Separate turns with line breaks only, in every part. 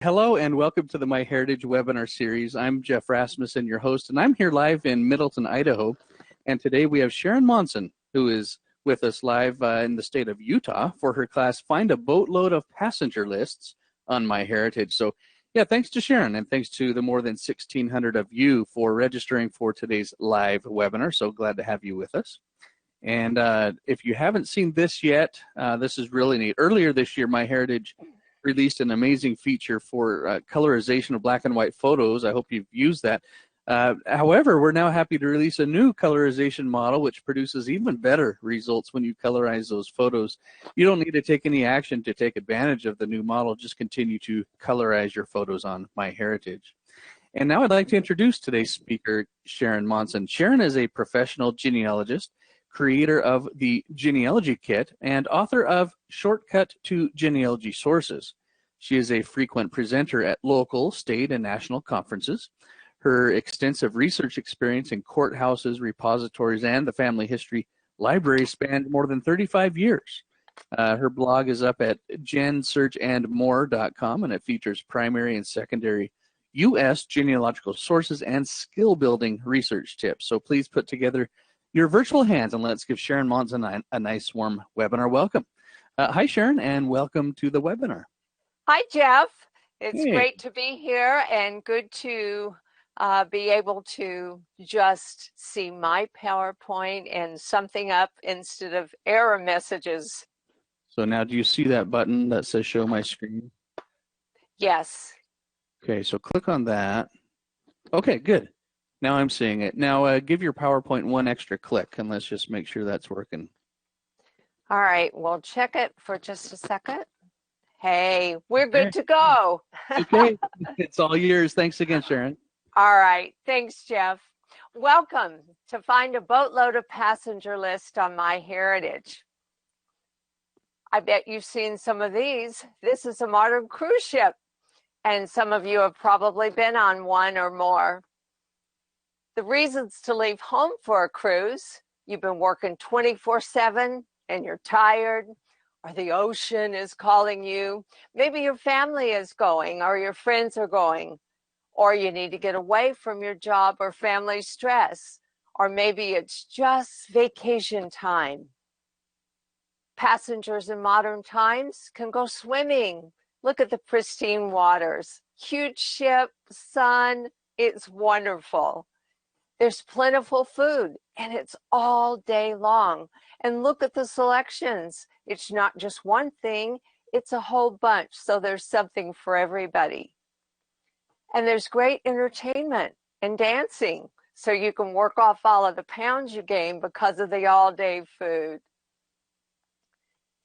Hello and welcome to the MyHeritage webinar series. I'm Jeff Rasmussen, your host, and I'm here live in Middleton, Idaho. And today we have Sharon Monson, who is with us live in the state of Utah for her class, Find a Boatload of Passenger Lists on MyHeritage. So yeah, thanks to Sharon and thanks to the more than 1,600 of you for registering for today's live webinar. So glad to have you with us. And if you haven't seen this yet, this is really neat. Earlier this year, MyHeritage released an amazing feature for colorization of black and white photos. I hope you've used that. However, we're now happy to release a new colorization model which produces even better results when you colorize those photos. You don't need to take any action to take advantage of the new model. Just continue to colorize your photos on MyHeritage. And now I'd like to introduce today's speaker, Sharon Monson. Sharon is a professional genealogist, creator of the Genealogy Kit, and author of Shortcut to Genealogy Sources. She is a frequent presenter at local, state, and national conferences. Her extensive research experience in courthouses, repositories, and the family history library spanned more than 35 years. Her blog is up at gensearchandmore.com, and it features primary and secondary U.S. genealogical sources and skill-building research tips. So please put together your virtual hands and let's give Sharon Monson a nice warm webinar welcome. Hi Sharon, and welcome to the webinar.
Hi Jeff, it's
Hey.
Great to be here and good to be able to just see my PowerPoint and something up instead of error messages.
So now do you see that button that says show my screen?
Yes.
Okay, so click on that. Okay, good. Now I'm seeing it. Now give your PowerPoint one extra click and let's just make sure that's working.
All right, we'll check it for just a second. Hey, we're good to go.
Okay, it's all yours. Thanks again, Sharon.
All right, thanks, Jeff. Welcome to Find a Boatload of Passenger List on MyHeritage. I bet you've seen some of these. This is a modern cruise ship, and some of you have probably been on one or more. The reasons to leave home for a cruise: you've been working 24/7 and you're tired, or the ocean is calling you. Maybe your family is going or your friends are going, or you need to get away from your job or family stress, or maybe it's just vacation time. Passengers in modern times can go swimming. Look at the pristine waters. Huge ship, sun, it's wonderful. There's plentiful food, and it's all day long. And look at the selections. It's not just one thing, it's a whole bunch, so there's something for everybody. And there's great entertainment and dancing, so you can work off all of the pounds you gain because of the all-day food.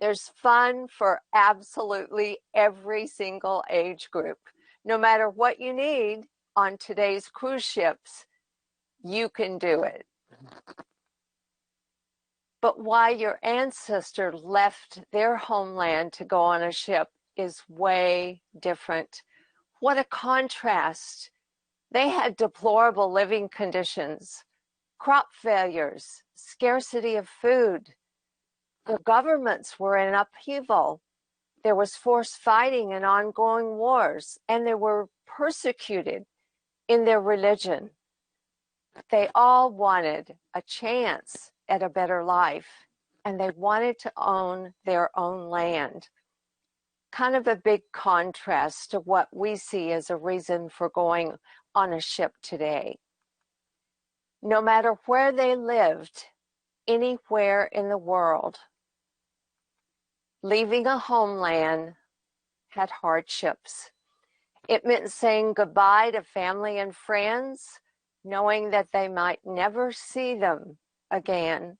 There's fun for absolutely every single age group. No matter what you need on today's cruise ships, you can do it. But why your ancestor left their homeland to go on a ship is way different. What a contrast. They had deplorable living conditions, crop failures, scarcity of food. Their governments were in upheaval. There was forced fighting and ongoing wars, and they were persecuted in their religion. They all wanted a chance at a better life, and they wanted to own their own land. Kind of a big contrast to what we see as a reason for going on a ship today. No matter where they lived, anywhere in the world, leaving a homeland had hardships. It meant saying goodbye to family and friends, knowing that they might never see them again.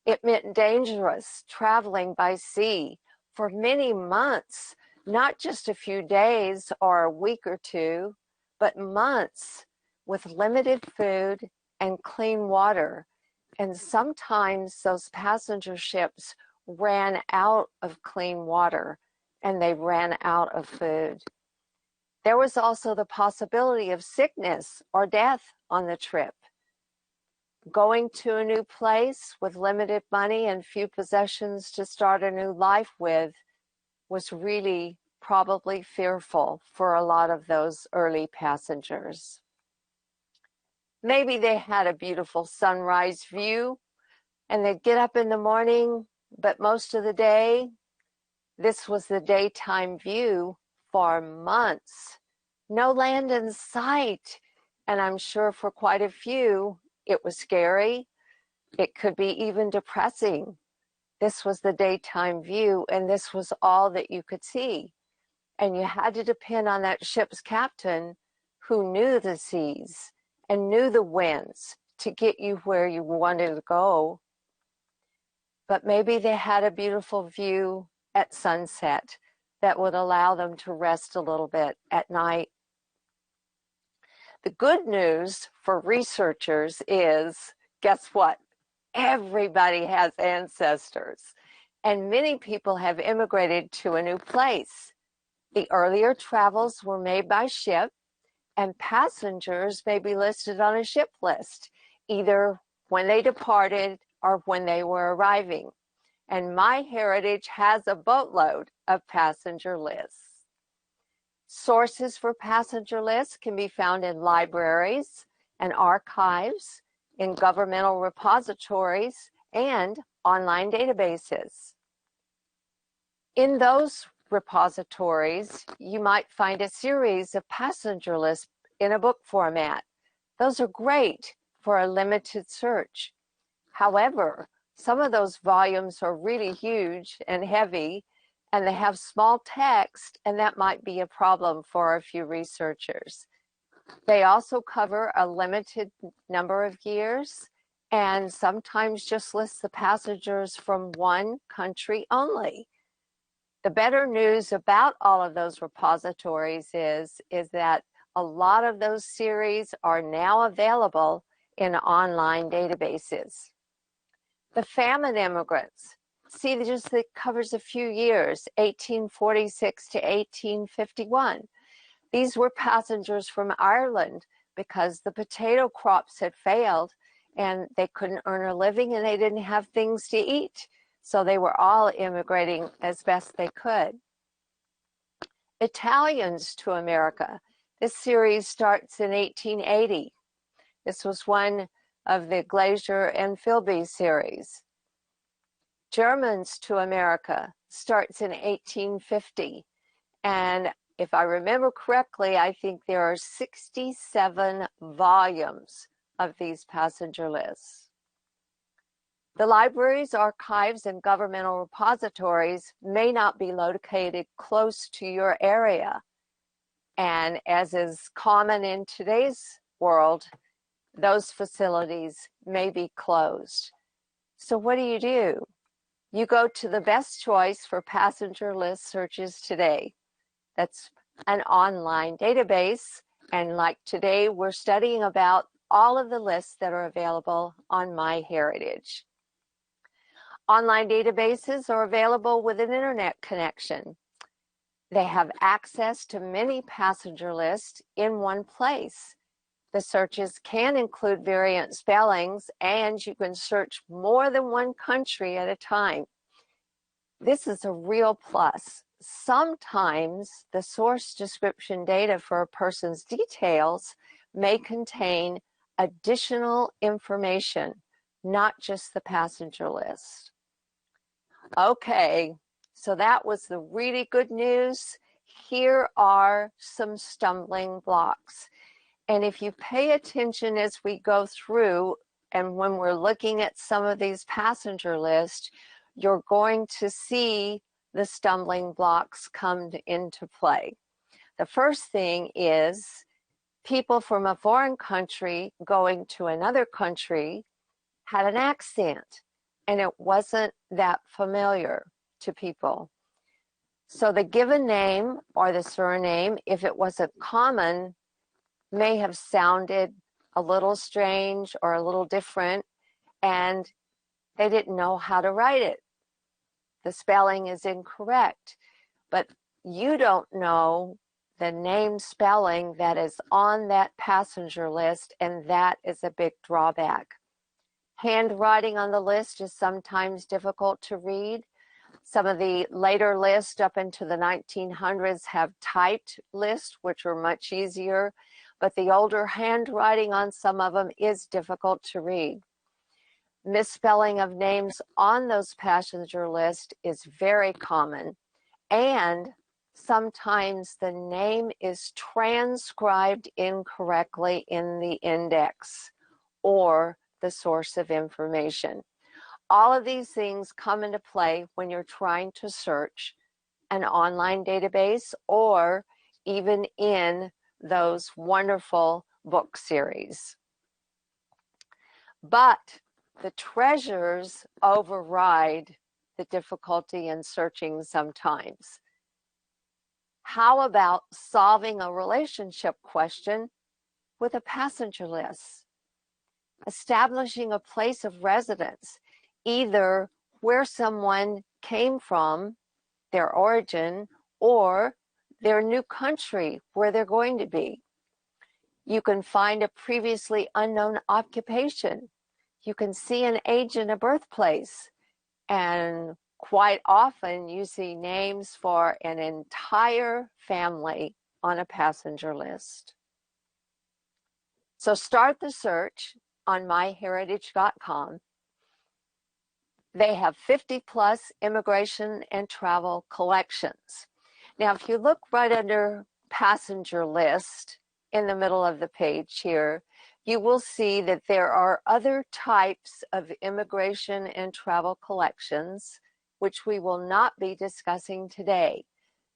It meant dangerous traveling by sea for many months, not just a few days or a week or two, but months with limited food and clean water. And sometimes those passenger ships ran out of clean water and they ran out of food. There was also the possibility of sickness or death on the trip. Going to a new place with limited money and few possessions to start a new life with was really probably fearful for a lot of those early passengers. Maybe they had a beautiful sunrise view and they'd get up in the morning, but most of the day, this was the daytime view for months. No land in sight. And I'm sure for quite a few, it was scary. It could be even depressing. This was the daytime view, and this was all that you could see. And you had to depend on that ship's captain who knew the seas and knew the winds to get you where you wanted to go. But maybe they had a beautiful view at sunset that would allow them to rest a little bit at night. The good news for researchers is, guess what? Everybody has ancestors, and many people have immigrated to a new place. The earlier travels were made by ship, and passengers may be listed on a ship list, either when they departed or when they were arriving. And MyHeritage has a boatload of passenger lists. Sources for passenger lists can be found in libraries and archives, in governmental repositories, and online databases. In those repositories, you might find a series of passenger lists in a book format. Those are great for a limited search. However, some of those volumes are really huge and heavy, and they have small text, and that might be a problem for a few researchers. They also cover a limited number of years and sometimes just list the passengers from one country only. The better news about all of those repositories is that a lot of those series are now available in online databases. The Famine Immigrants. See, it covers a few years, 1846 to 1851. These were passengers from Ireland because the potato crops had failed and they couldn't earn a living and they didn't have things to eat. So they were all immigrating as best they could. Italians to America. This series starts in 1880. This was one of the Glacier and Philby series. Germans to America starts in 1850. And if I remember correctly, I think there are 67 volumes of these passenger lists. The libraries, archives, and governmental repositories may not be located close to your area. And as is common in today's world, those facilities may be closed. So what do? You go to the best choice for passenger list searches today. That's an online database. And like today, we're studying about all of the lists that are available on MyHeritage. Online databases are available with an internet connection. They have access to many passenger lists in one place. The searches can include variant spellings, and you can search more than one country at a time. This is a real plus. Sometimes the source description data for a person's details may contain additional information, not just the passenger list. Okay, so that was the really good news. Here are some stumbling blocks. And if you pay attention as we go through, and when we're looking at some of these passenger lists, you're going to see the stumbling blocks come into play. The first thing is people from a foreign country going to another country had an accent, and it wasn't that familiar to people. So the given name or the surname, if it wasn't common, may have sounded a little strange or a little different, and they didn't know how to write it. The spelling is incorrect, but you don't know the name spelling that is on that passenger list, and that is a big drawback. Handwriting on the list is sometimes difficult to read. Some of the later lists up into the 1900s have typed lists, which are much easier, but the older handwriting on some of them is difficult to read. Misspelling of names on those passenger lists is very common, and sometimes the name is transcribed incorrectly in the index or the source of information. All of these things come into play when you're trying to search an online database or even in those wonderful book series. But the treasures override the difficulty in searching sometimes. How about solving a relationship question with a passenger list? Establishing a place of residence, either where someone came from, their origin, or their new country where they're going to be. You can find a previously unknown occupation. You can see an age and a birthplace. And quite often you see names for an entire family on a passenger list. So start the search on MyHeritage.com. They have 50 plus immigration and travel collections. Now, if you look right under passenger list in the middle of the page here, you will see that there are other types of immigration and travel collections, which we will not be discussing today.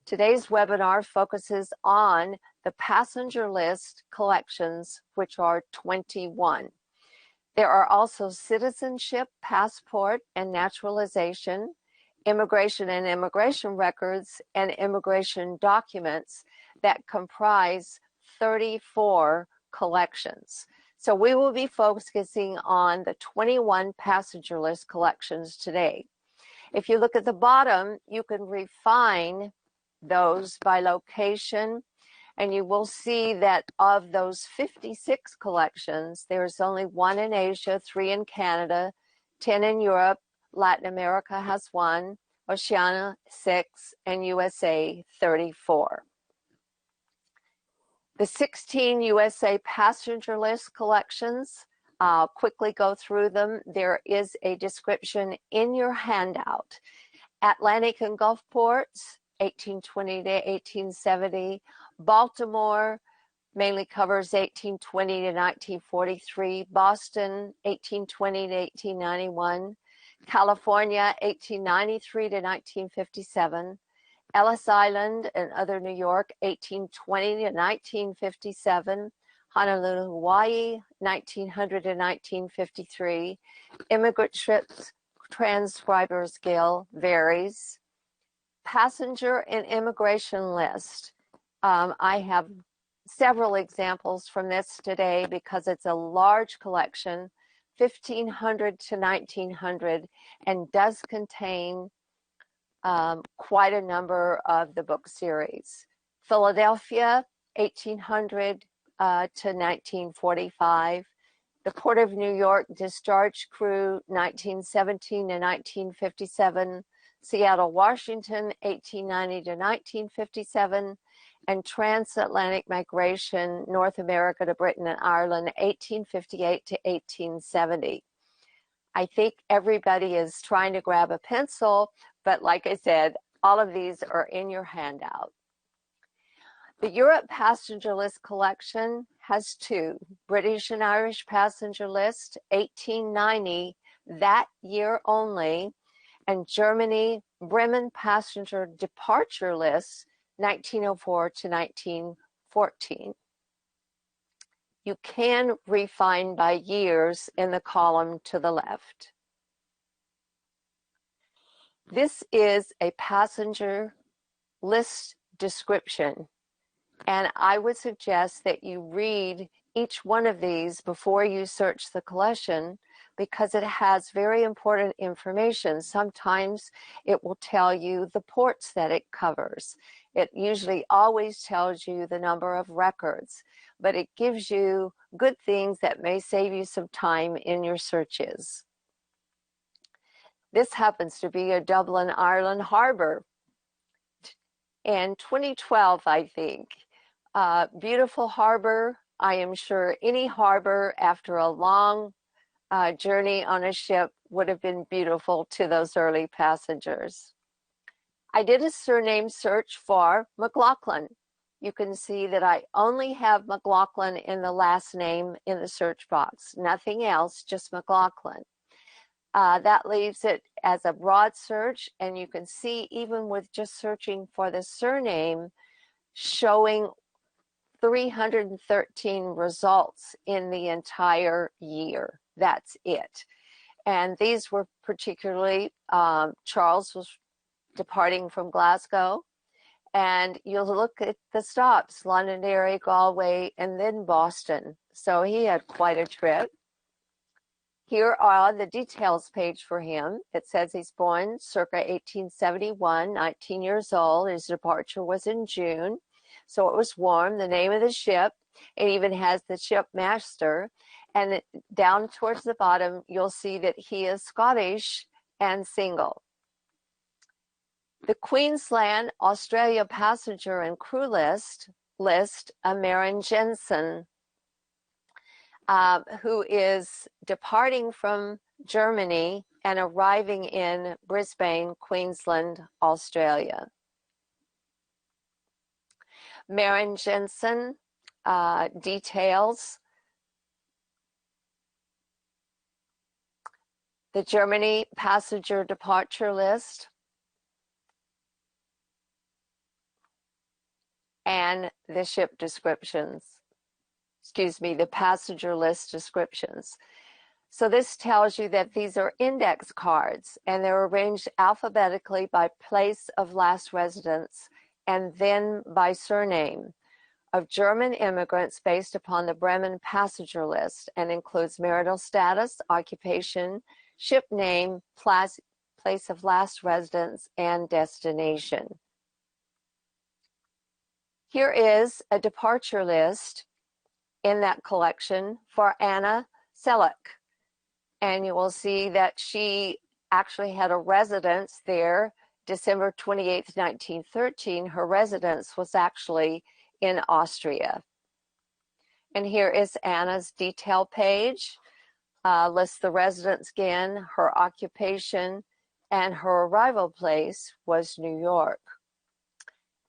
Today's webinar focuses on the passenger list collections, which are 21. There are also citizenship, passport, and naturalization, immigration and immigration records, and immigration documents that comprise 34 collections. So we will be focusing on the 21 passenger list collections today. If you look at the bottom, you can refine those by location, and you will see that of those 56 collections, there's only 1 in Asia, 3 in Canada, 10 in Europe, Latin America has 1, Oceania 6, and USA 34. The 16 USA passenger list collections, I'll quickly go through them. There is a description in your handout. Atlantic and Gulf ports, 1820 to 1870. Baltimore mainly covers 1820 to 1943. Boston, 1820 to 1891. California, 1893 to 1957. Ellis Island and other New York, 1820 to 1957. Honolulu, Hawaii, 1900 to 1953. Immigrant Ships Transcribers Guild varies. Passenger and immigration list. I have several examples from this today because it's a large collection, 1500 to 1900, and does contain quite a number of the book series. Philadelphia, 1800 to 1945. The Port of New York Discharge Crew, 1917 to 1957. Seattle, Washington, 1890 to 1957. And Transatlantic Migration, North America to Britain and Ireland, 1858 to 1870. I think everybody is trying to grab a pencil, but like I said, all of these are in your handout. The Europe Passenger List collection has 2, British and Irish Passenger List, 1890, that year only, and Germany Bremen Passenger Departure List, 1904 to 1914. You can refine by years in the column to the left. This is a passenger list description, and I would suggest that you read each one of these before you search the collection because it has very important information. Sometimes it will tell you the ports that it covers. It usually always tells you the number of records, but it gives you good things that may save you some time in your searches. This happens to be a Dublin, Ireland harbor. In 2012, I think. Beautiful harbor. I am sure any harbor after a long journey on a ship would have been beautiful to those early passengers. I did a surname search for McLachlan. You can see that I only have McLachlan in the last name in the search box, nothing else, just McLachlan. That leaves it as a broad search, and you can see even with just searching for the surname, showing 313 results in the entire year. That's it. And these were particularly, Charles was departing from Glasgow, and you'll look at the stops, Londonderry, Galway, and then Boston. So he had quite a trip. Here are the details page for him. It says he's born circa 1871, 19 years old. His departure was in June, so it was warm. The name of the ship, it even has the ship master. And down towards the bottom, you'll see that he is Scottish and single. The Queensland, Australia passenger and crew list Maren Jensen, who is departing from Germany and arriving in Brisbane, Queensland, Australia. Maren Jensen details the Germany passenger departure list and the ship descriptions. Excuse me, the passenger list descriptions. So this tells you that these are index cards, and they're arranged alphabetically by place of last residence and then by surname of German immigrants based upon the Bremen passenger list, and includes marital status, occupation, ship name, place of last residence, and destination. Here is a departure list in that collection for Anna Celuch. And you will see that she actually had a residence there December 28th, 1913. Her residence was actually in Austria. And here is Anna's detail page. Lists the residence again, her occupation, and her arrival place was New York.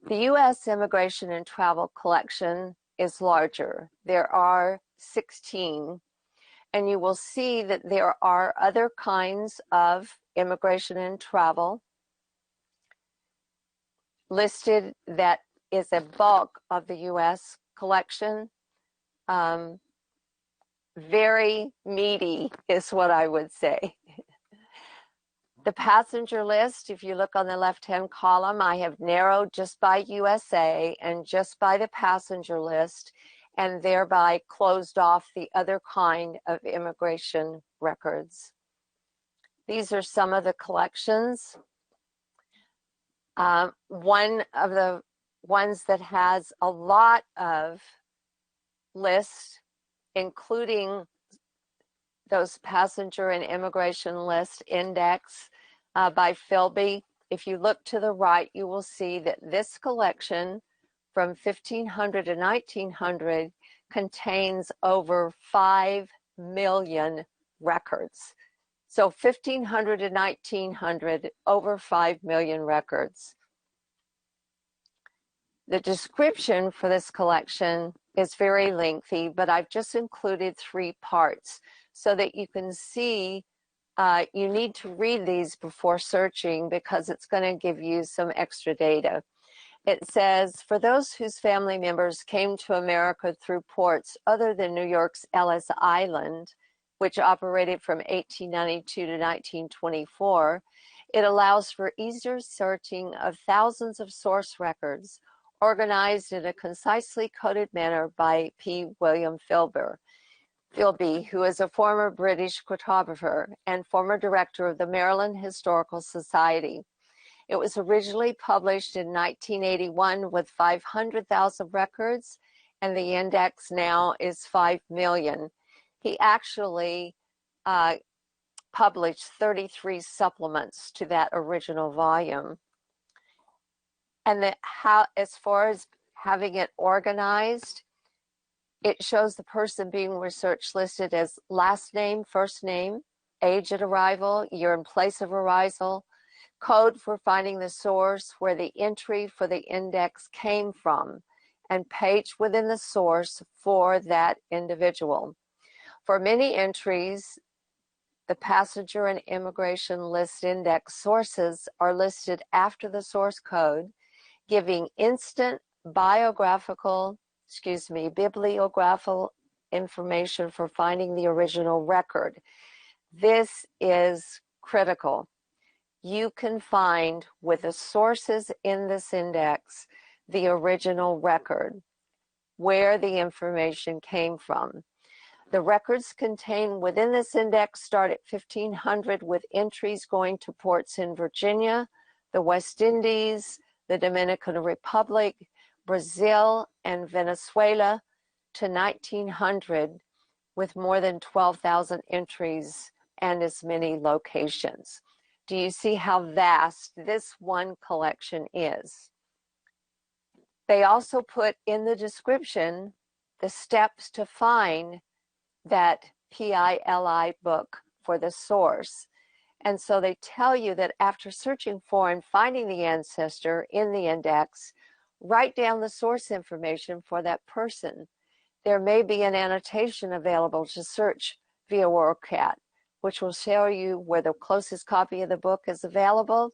The U.S. Immigration and Travel Collection is larger. There are 16, and you will see that there are other kinds of immigration and travel listed that is a bulk of the U.S. collection. Very meaty is what I would say. The passenger list, if you look on the left-hand column, I have narrowed just by USA and just by the passenger list, and thereby closed off the other kind of immigration records. These are some of the collections. One of the ones that has a lot of lists, including those passenger and immigration list index by Philby. If you look to the right, you will see that this collection from 1500 to 1900 contains over 5 million records. So 1500 to 1900, over 5 million records. The description for this collection is very lengthy, but I've just included 3 parts so that you can see. You need to read these before searching because it's going to give you some extra data. It says, for those whose family members came to America through ports other than New York's Ellis Island, which operated from 1892 to 1924, it allows for easier searching of thousands of source records organized in a concisely coded manner by P. William Philby, who is a former British cartographer and former director of the Maryland Historical Society. It was originally published in 1981 with 500,000 records, and the index now is 5 million. He actually published 33 supplements to that original volume. And as far as having it organized, it shows the person being researched listed as last name, first name, age at arrival, year and place of arrival, code for finding the source, where the entry for the index came from, and page within the source for that individual. For many entries, the passenger and immigration list index sources are listed after the source code, giving instant bibliographical information for finding the original record. This is critical. You can find with the sources in this index the original record, where the information came from. The records contained within this index start at 1500 with entries going to ports in Virginia, the West Indies, the Dominican Republic, Brazil, and Venezuela, to 1900 with more than 12,000 entries and as many locations. Do you see how vast this one collection is? They also put in the description the steps to find that PILI book for the source. And so they tell you that after searching for and finding the ancestor in the index, write down the source information for that person. There may be an annotation available to search via WorldCat, which will show you where the closest copy of the book is available,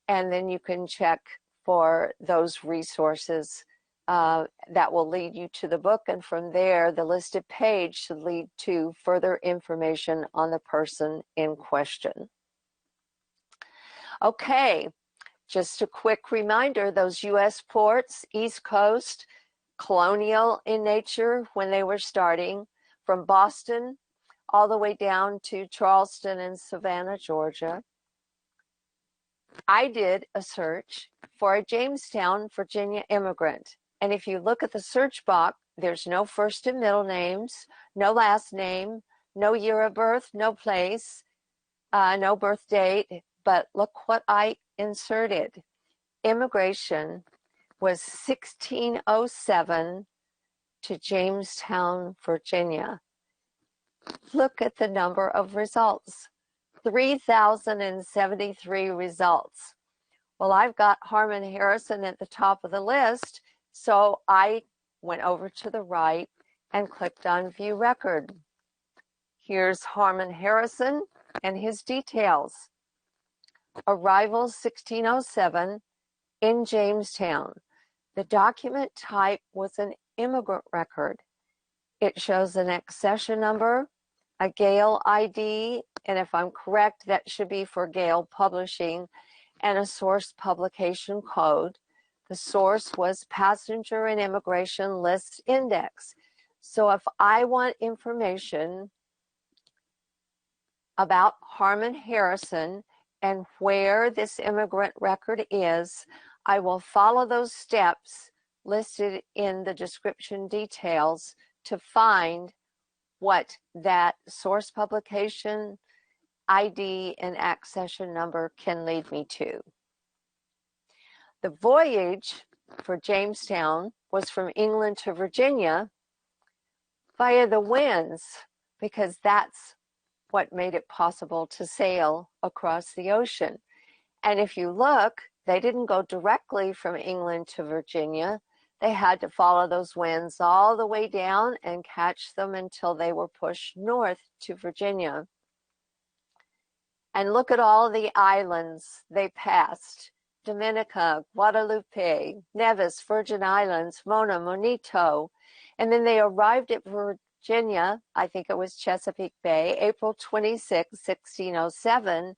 and then you can check for those resources that will lead you to the book, and from there the listed page should lead to further information on the person in question. Okay, just a quick reminder, those U.S. ports, East Coast, colonial in nature when they were starting, from Boston all the way down to Charleston and Savannah, Georgia. I did a search for a Jamestown, Virginia immigrant. And if you look at the search box, there's no first and middle names, no last name, no year of birth, no place, no birth date. But look what I inserted. Immigration was 1607 to Jamestown, Virginia. Look at the number of results. 3,073 results. Well, I've got Harmon Harrison at the top of the list, so I went over to the right and clicked on View Record. Here's Harmon Harrison and his details. Arrival 1607 in Jamestown. The document type was an immigrant record. It shows an accession number, a Gale ID, and if I'm correct, that should be for Gale Publishing, and a source publication code. The source was Passenger and Immigration List Index. So if I want information about Harmon Harrison and where this immigrant record is, I will follow those steps listed in the description details to find what that source publication ID and accession number can lead me to. The voyage for Jamestown was from England to Virginia via the winds, because that's what made it possible to sail across the ocean. And if you look, they didn't go directly from England to Virginia. They had to follow those winds all the way down and catch them until they were pushed north to Virginia. And look at all the islands they passed. Dominica, Guadalupe, Nevis, Virgin Islands, Mona, Monito. And then they arrived at Virginia, I think it was Chesapeake Bay, April 26, 1607,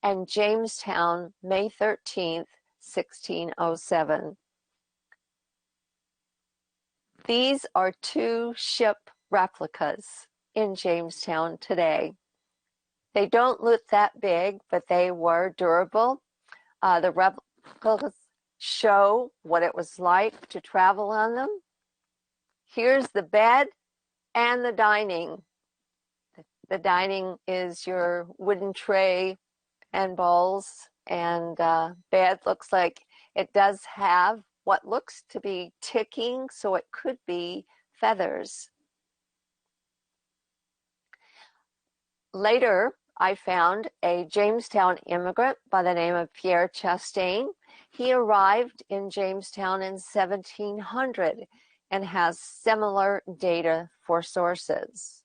and Jamestown, May 13th, 1607. These are two ship replicas in Jamestown today. They don't look that big, but they were durable. The replicas show what it was like to travel on them. Here's the bed and the dining. The dining is your wooden tray and bowls, and bed looks like it does have what looks to be ticking, so it could be feathers. Later, I found a Jamestown immigrant by the name of Pierre Chastain. He arrived in Jamestown in 1700 and has similar data for sources.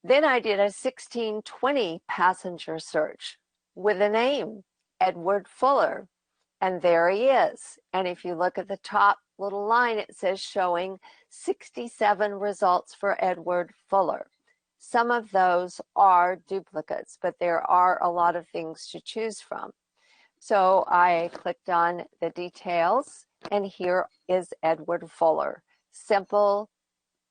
Then I did a 1620 passenger search with a name, Edward Fuller, and there he is. And if you look at the top little line, it says showing 67 results for Edward Fuller. Some of those are duplicates, but there are a lot of things to choose from. So I clicked on the details, and here is Edward Fuller. Simple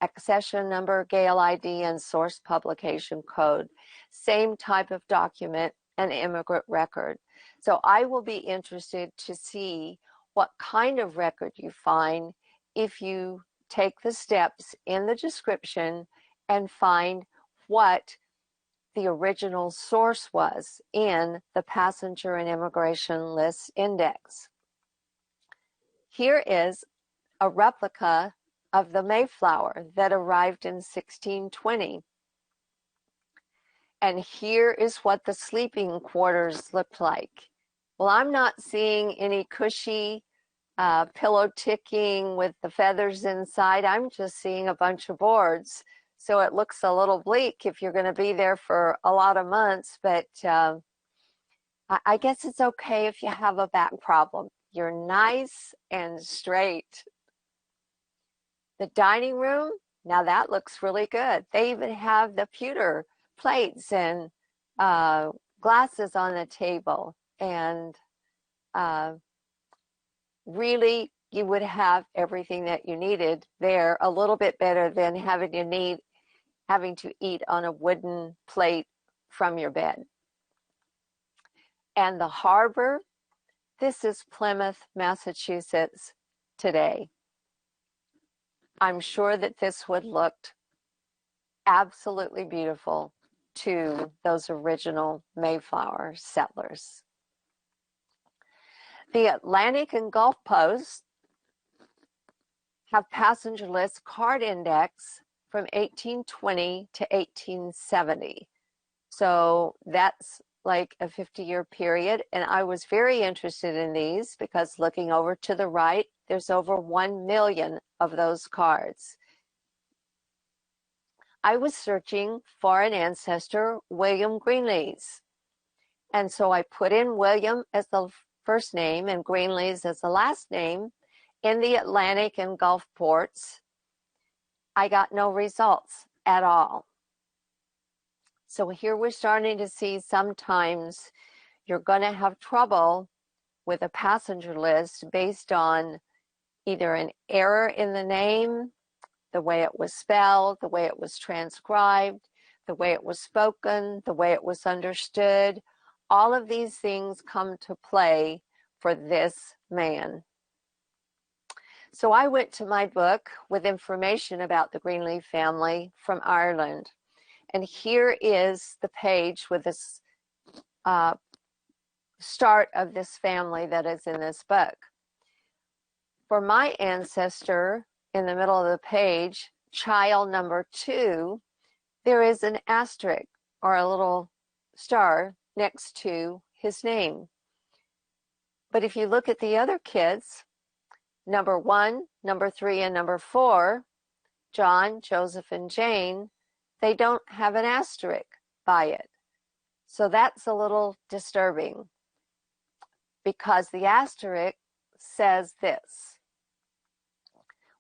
accession number, Gale ID, and source publication code. Same type of document, an immigrant record. So I will be interested to see what kind of record you find if you take the steps in the description and find what the original source was in the Passenger and Immigration List Index. Here is a replica of the Mayflower that arrived in 1620. And here is what the sleeping quarters looked like. Well, I'm not seeing any cushy pillow ticking with the feathers inside. I'm just seeing a bunch of boards. So it looks a little bleak if you're going to be there for a lot of months, but I guess it's okay if you have a back problem. You're nice and straight. The dining room, now that looks really good. They even have the pewter plates and glasses on the table, and really you would have everything that you needed there, a little bit better than having to eat on a wooden plate from your bed. And the harbor, this is Plymouth, Massachusetts today. I'm sure that this would look absolutely beautiful to those original Mayflower settlers. The Atlantic and Gulf Posts have passenger list card index from 1820 to 1870. So that's like a 50-year period. And I was very interested in these because looking over to the right, there's over 1 million of those cards. I was searching for an ancestor, Wm Greenlees. And so I put in William as the first name and Greenlees as the last name in the Atlantic and Gulf ports. I got no results at all. So here we're starting to see sometimes you're going to have trouble with a passenger list based on either an error in the name, the way it was spelled, the way it was transcribed, the way it was spoken, the way it was understood. All of these things come to play for this man. So I went to my book with information about the Greenlees family from Ireland. And here is the page with this start of this family that is in this book. For my ancestor, in the middle of the page, child number 2, there is an asterisk or a little star next to his name. But if you look at the other kids, number 1, number 3, and number 4, John, Joseph, and Jane, they don't have an asterisk by it. So that's a little disturbing because the asterisk says this: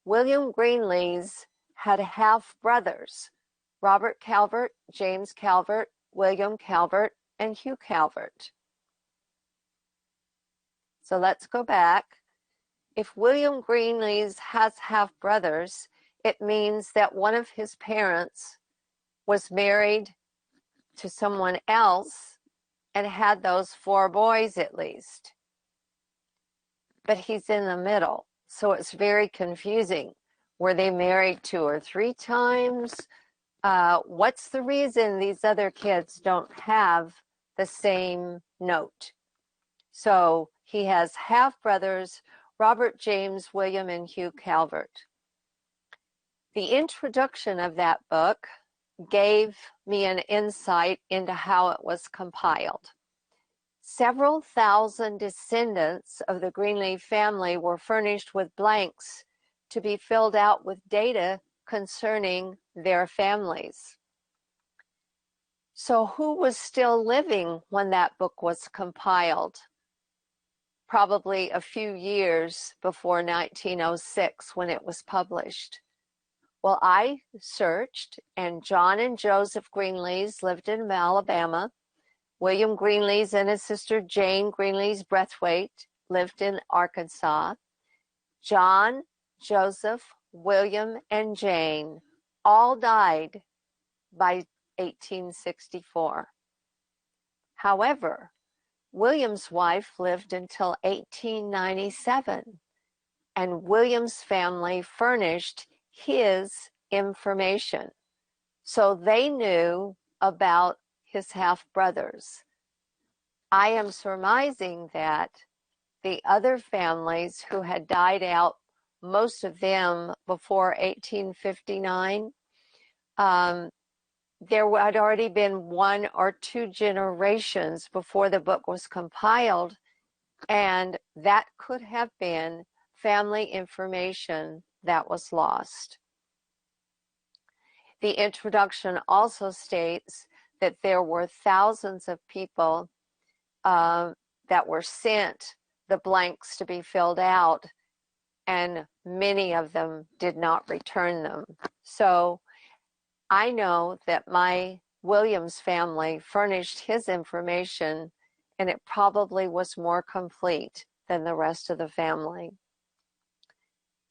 William Greenlees had half brothers, Robert Calvert, James Calvert, William Calvert, and Hugh Calvert. So let's go back. If William Greenlees has half brothers, it means that one of his parents was married to someone else and had those 4 boys at least. But he's in the middle, so it's very confusing. Were they married 2 or 3 times? What's the reason these other kids don't have the same note? So he has half-brothers, Robert, James, William, and Hugh Calvert. The introduction of that book gave me an insight into how it was compiled. Several thousand descendants of the Greenlees family were furnished with blanks to be filled out with data concerning their families. So who was still living when that book was compiled? Probably a few years before 1906 when it was published. Well, I searched, and John and Joseph Greenlees lived in Alabama. William Greenlees and his sister Jane Greenlees Breathwaite lived in Arkansas. John, Joseph, William, and Jane all died by 1864. However, William's wife lived until 1897, and William's family furnished his information. So they knew about his half-brothers. I am surmising that the other families who had died out, most of them before 1859, there had already been 1 or 2 generations before the book was compiled, and that could have been family information that was lost. The introduction also states that there were thousands of people that were sent the blanks to be filled out, and many of them did not return them. So I know that my Williams family furnished his information, and it probably was more complete than the rest of the family.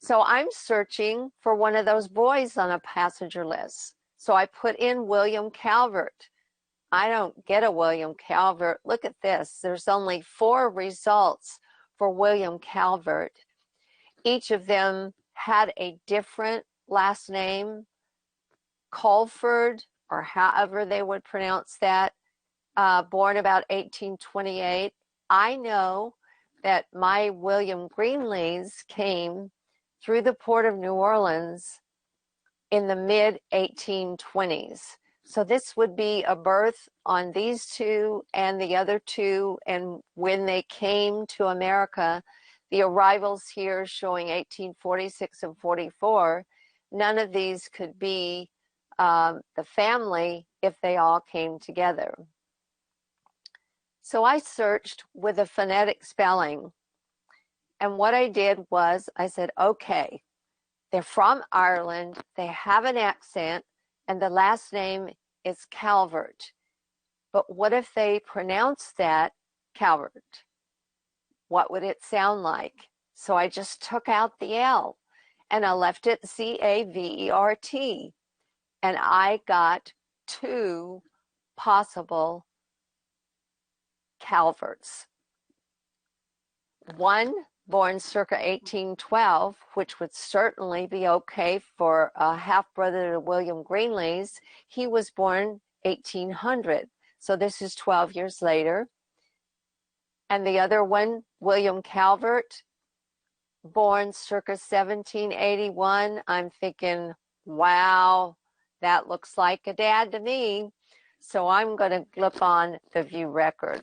So I'm searching for one of those boys on a passenger list. So I put in William Calvert. I don't get a William Calvert. Look at this. There's only 4 results for William Calvert. Each of them had a different last name. Colford, or however they would pronounce that, born about 1828. I know that my William Greenlees came through the port of New Orleans in the mid-1820s. So this would be a birth on these 2 and the other 2, and when they came to America, the arrivals here showing 1846 and 44, none of these could be the family if they all came together. So I searched with a phonetic spelling, and what I did was I said, okay, they're from Ireland, they have an accent, and the last name is Calvert. But what if they pronounce that Calvert? What would it sound like? So I just took out the L and I left it Cavert. And I got 2 possible Calverts. One born circa 1812, which would certainly be okay for a half-brother to William Greenlees. He was born 1800, so this is 12 years later. And the other one, William Calvert, born circa 1781. I'm thinking, wow, that looks like a dad to me. So I'm going to click on the view record.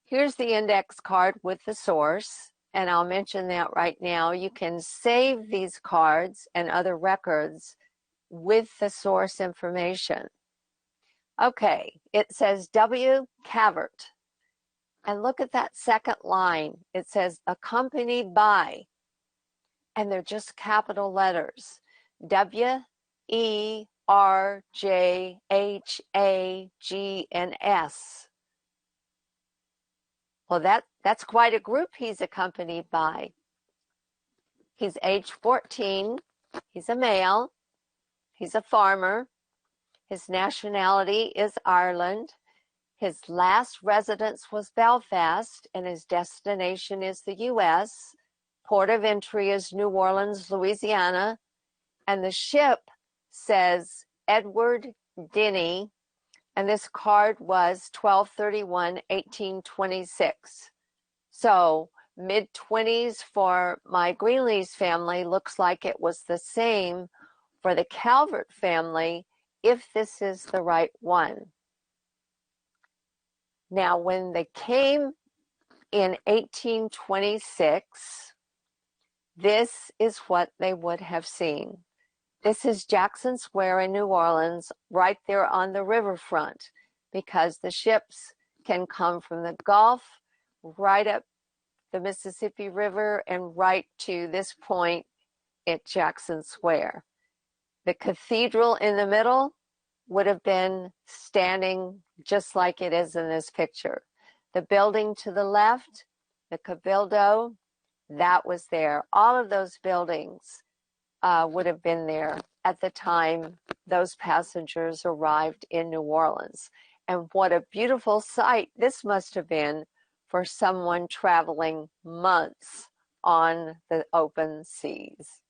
Here's the index card with the source, and I'll mention that right now. You can save these cards and other records with the source information. Okay, it says W. Cavart. And look at that second line. It says accompanied by, and they're just capital letters. W-E-R-J-H-A-G-N-S. Well, that's quite a group he's accompanied by. He's age 14. He's a male. He's a farmer. His nationality is Ireland. His last residence was Belfast, and his destination is the U.S. Port of entry is New Orleans, Louisiana, and the ship says Edward Denny, and this card was 12/31/1826. So mid-20s for my Greenlees family. Looks like it was the same for the Calvert family, if this is the right one. Now, when they came in 1826, this is what they would have seen. This is Jackson Square in New Orleans, right there on the riverfront, because the ships can come from the Gulf right up the Mississippi River and right to this point at Jackson Square. The cathedral in the middle would have been standing just like it is in this picture. The building to the left, the Cabildo, that was there. All of those buildings would have been there at the time those passengers arrived in New Orleans. And what a beautiful sight this must have been for someone traveling months on the open seas.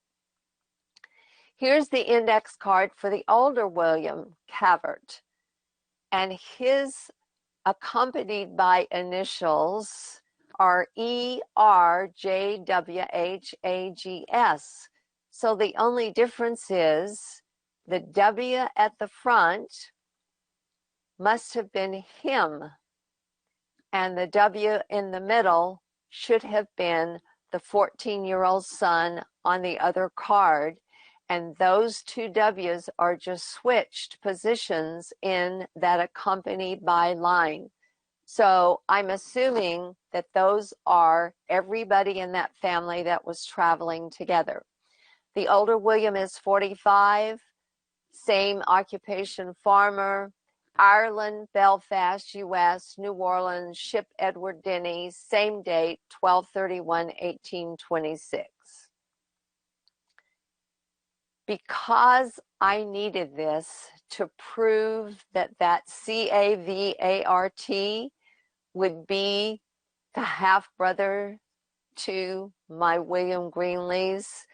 Here's the index card for the older William Cavart, and his accompanied by initials are ERJWHAGS. So the only difference is the W at the front must have been him, and the W in the middle should have been the 14-year-old son on the other card, and those two W's are just switched positions in that accompanied by line. So I'm assuming that those are everybody in that family that was traveling together. The older William is 45, same occupation, farmer, Ireland, Belfast, US, New Orleans, Ship Edward Denny, same date, 12/31/1826. Because I needed this to prove that that Cavart would be the half-brother to my William Greenlees,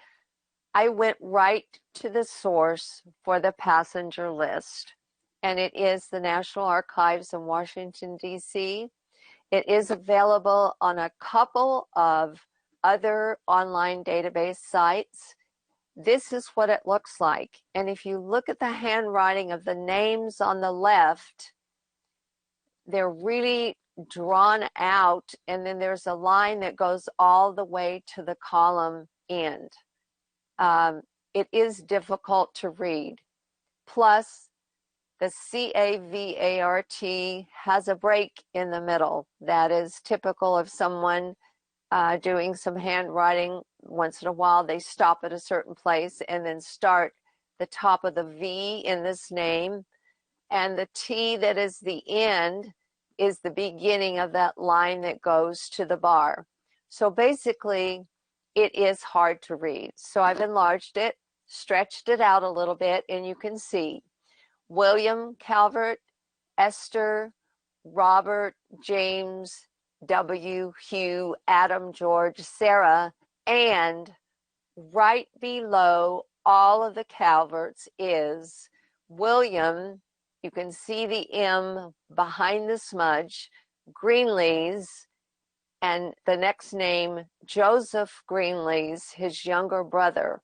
I went right to the source for the passenger list, and it is the National Archives in Washington, D.C. It is available on a couple of other online database sites. This is what it looks like. And if you look at the handwriting of the names on the left, they're really drawn out, and then there's a line that goes all the way to the column end. It is difficult to read. Plus, the Cavart has a break in the middle. That is typical of someone doing some handwriting. Once in a while, they stop at a certain place and then start the top of the V in this name. And the T that is the end is the beginning of that line that goes to the bar. So basically, it is hard to read. So I've enlarged it, stretched it out a little bit, and you can see William Calvert, Esther, Robert, James, W, Hugh, Adam, George, Sarah, and right below all of the Calverts is William. You can see the M behind the smudge, Greenlees, and the next name, Joseph Greenlees, his younger brother.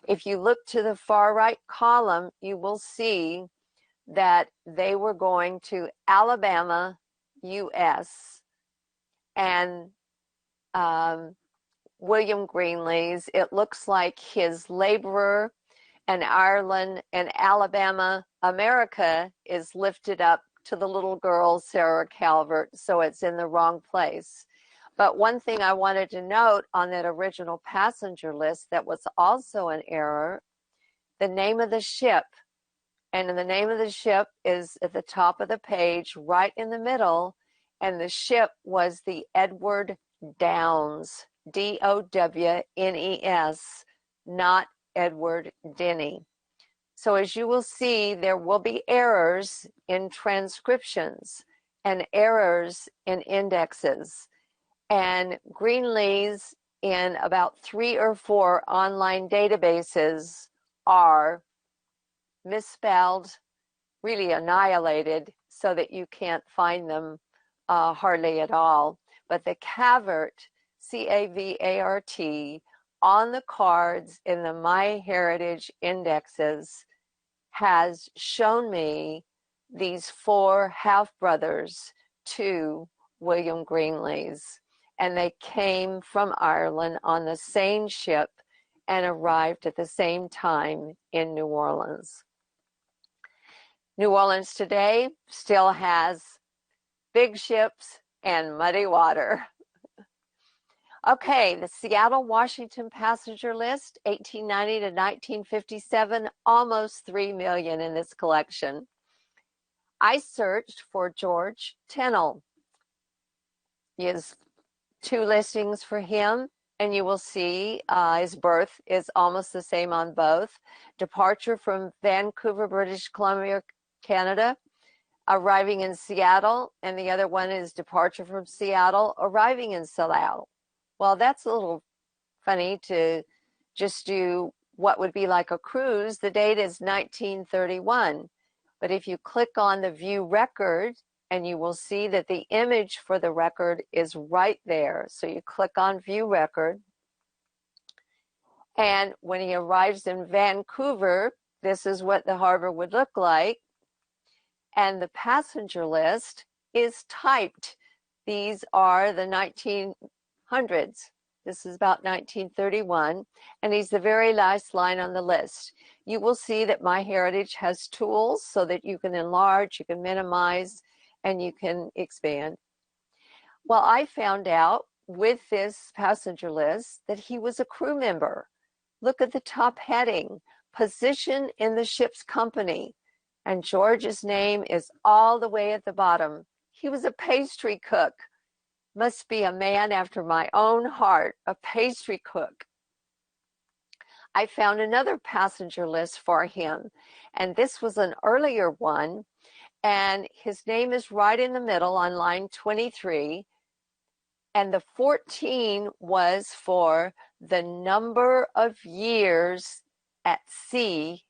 If you look to the far right column, you will see that they were going to Alabama, US, and William Greenlees, it looks like his laborer, and Ireland and Alabama, America, is lifted up to the little girl, Sarah Calvert, so it's in the wrong place. But one thing I wanted to note on that original passenger list that was also an error, the name of the ship. And the name of the ship is at the top of the page, right in the middle, and the ship was the Edward Downes, Downes, not Edward Denny. So as you will see, there will be errors in transcriptions and errors in indexes. And Greenlees in about 3 or 4 online databases are misspelled, really annihilated, so that you can't find them hardly at all. But the Cavart, C-A-V-A-R-T, on the cards in the MyHeritage indexes has shown me these 4 half-brothers to Wm Greenlees. And they came from Ireland on the same ship and arrived at the same time in New Orleans. New Orleans today still has big ships and muddy water. Okay, the Seattle, Washington passenger list, 1890 to 1957, almost 3 million in this collection. I searched for George Tennell. He has 2 listings for him, and you will see his birth is almost the same on both. Departure from Vancouver, British Columbia, Canada, arriving in Seattle, and the other one is departure from Seattle, arriving in Celuch. Well, that's a little funny to just do what would be like a cruise. The date is 1931. But if you click on the view record, and you will see that the image for the record is right there. So you click on view record. And when he arrives in Vancouver, this is what the harbor would look like. And the passenger list is typed. These are the 1900s. This is about 1931, and he's the very last line on the list. You will see that MyHeritage has tools so that you can enlarge, you can minimize, and you can expand. Well, I found out with this passenger list that he was a crew member. Look at the top heading, position in the ship's company. And George's name is all the way at the bottom. He was a pastry cook. Must be a man after my own heart, a pastry cook. I found another passenger list for him, and this was an earlier one, and his name is right in the middle on line 23, and the 14 was for the number of years at sea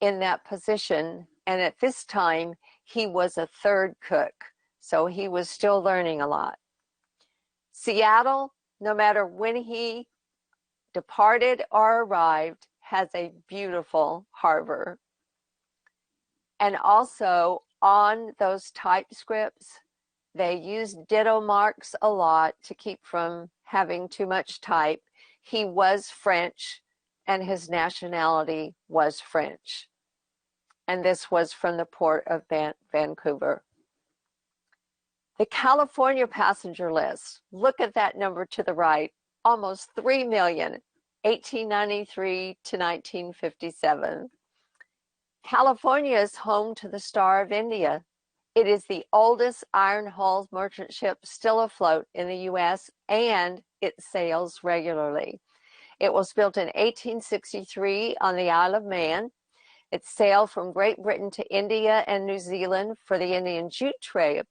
in that position, and at this time he was a 3rd cook, so he was still learning a lot. Seattle, no matter when he departed or arrived, has a beautiful harbor. And also on those typescripts, they use ditto marks a lot to keep from having too much type. He was French, and his nationality was French. And this was from the port of Vancouver. The California passenger list, look at that number to the right, almost 3 million, 1893 to 1957. California is home to the Star of India. It is the oldest iron-hull merchant ship still afloat in the U.S., and it sails regularly. It was built in 1863 on the Isle of Man. It sailed from Great Britain to India and New Zealand for the Indian jute trade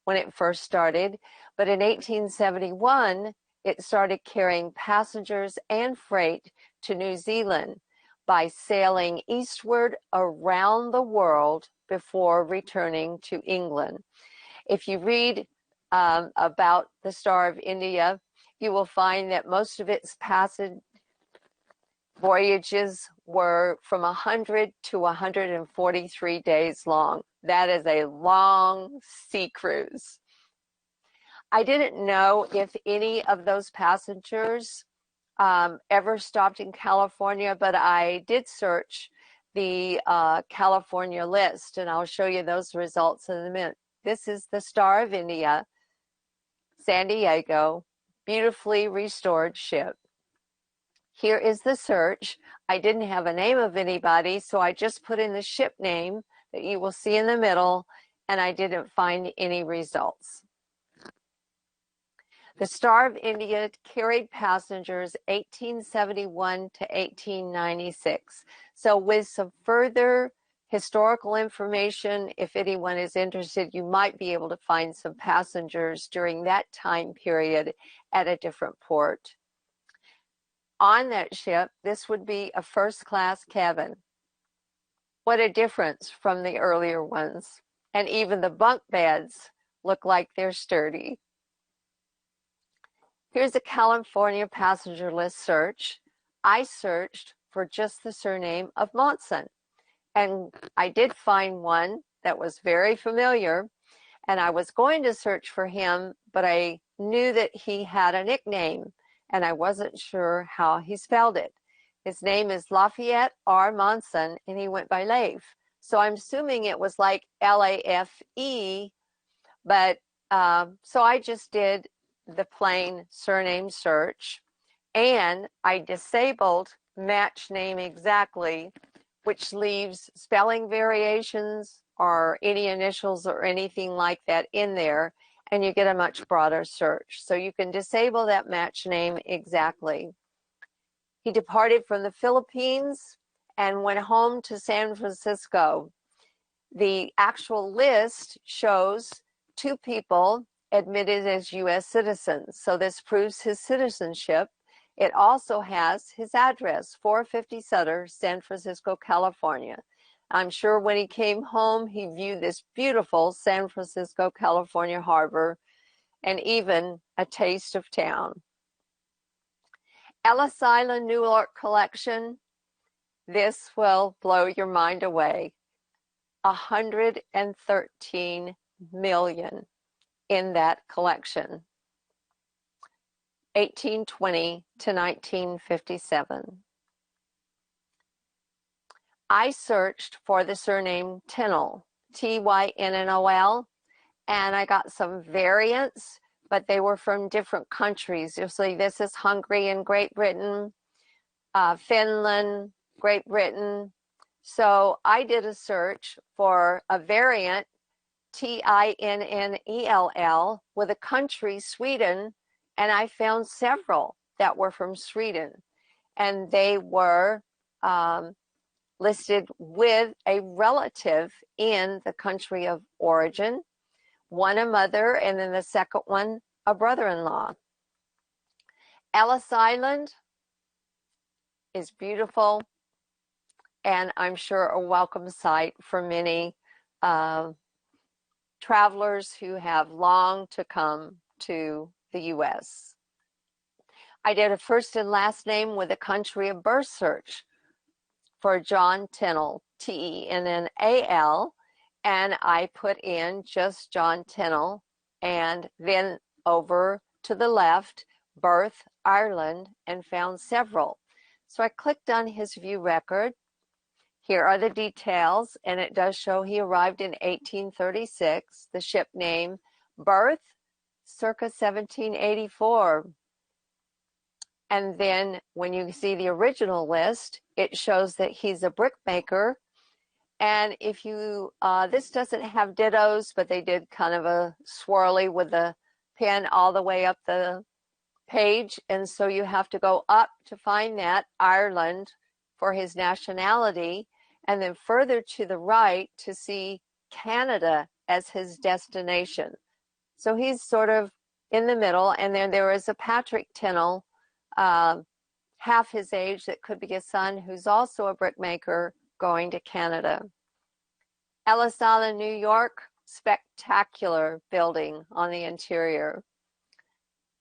when it first started, but in 1871, it started carrying passengers and freight to New Zealand by sailing eastward around the world before returning to England. If you read about the Star of India, you will find that most of its passage voyages were from 100 to 143 days long. That is a long sea cruise. I didn't know if any of those passengers ever stopped in California, but I did search the California list, and I'll show you those results in a minute. This is the Star of India, San Diego, beautifully restored ship. Here is the search. I didn't have a name of anybody, so I just put in the ship name that you will see in the middle, and I didn't find any results. The Star of India carried passengers 1871 to 1896. So with some further historical information, if anyone is interested, you might be able to find some passengers during that time period at a different port. On that ship, this would be a first-class cabin. What a difference from the earlier ones. And even the bunk beds look like they're sturdy. Here's a California passenger list search. I searched for just the surname of Monson, and I did find one that was very familiar, and I was going to search for him, but I knew that he had a nickname, and I wasn't sure how he spelled it. His name is Lafayette R. Monson, and he went by Lafe. So I'm assuming it was like Lafe, but so I just did the plain surname search, and I disabled match name exactly, which leaves spelling variations or any initials or anything like that in there, and you get a much broader search. So you can disable that match name exactly. He departed from the Philippines and went home to San Francisco. The actual list shows 2 people admitted as U.S. citizens, so this proves his citizenship. It also has his address, 450 Sutter, San Francisco, California. I'm sure when he came home, he viewed this beautiful San Francisco, California harbor, and even a taste of town. Ellis Island New York collection. This will blow your mind away. 113 million in that collection, 1820 to 1957. I searched for the surname Tynnol, Tynnol, and I got some variants, but they were from different countries. You'll see this is Hungary and Great Britain, Finland, Great Britain. So I did a search for a variant, Tinnell, with a country, Sweden, and I found several that were from Sweden. And they were listed with a relative in the country of origin, one a mother, and then the second one a brother-in-law. Ellis Island is beautiful, and I'm sure a welcome sight for many travelers who have longed to come to the U.S. I did a first and last name with a country of birth search for John Tynnol, Tennal, and I put in just John Tynnol, and then over to the left, birth, Ireland, and found several. So I clicked on his view record. Here are the details, and it does show he arrived in 1836, the ship name, birth, circa 1784. And then when you see the original list, it shows that he's a brickmaker. And if you, this doesn't have dittos, but they did kind of a swirly with the pen all the way up the page. And so you have to go up to find that, Ireland, for his nationality, and then further to the right to see Canada as his destination. So he's sort of in the middle, and then there is a Patrick Tynnol, half his age, that could be a son, who's also a brickmaker going to Canada. Ellis Island, New York, spectacular building on the interior.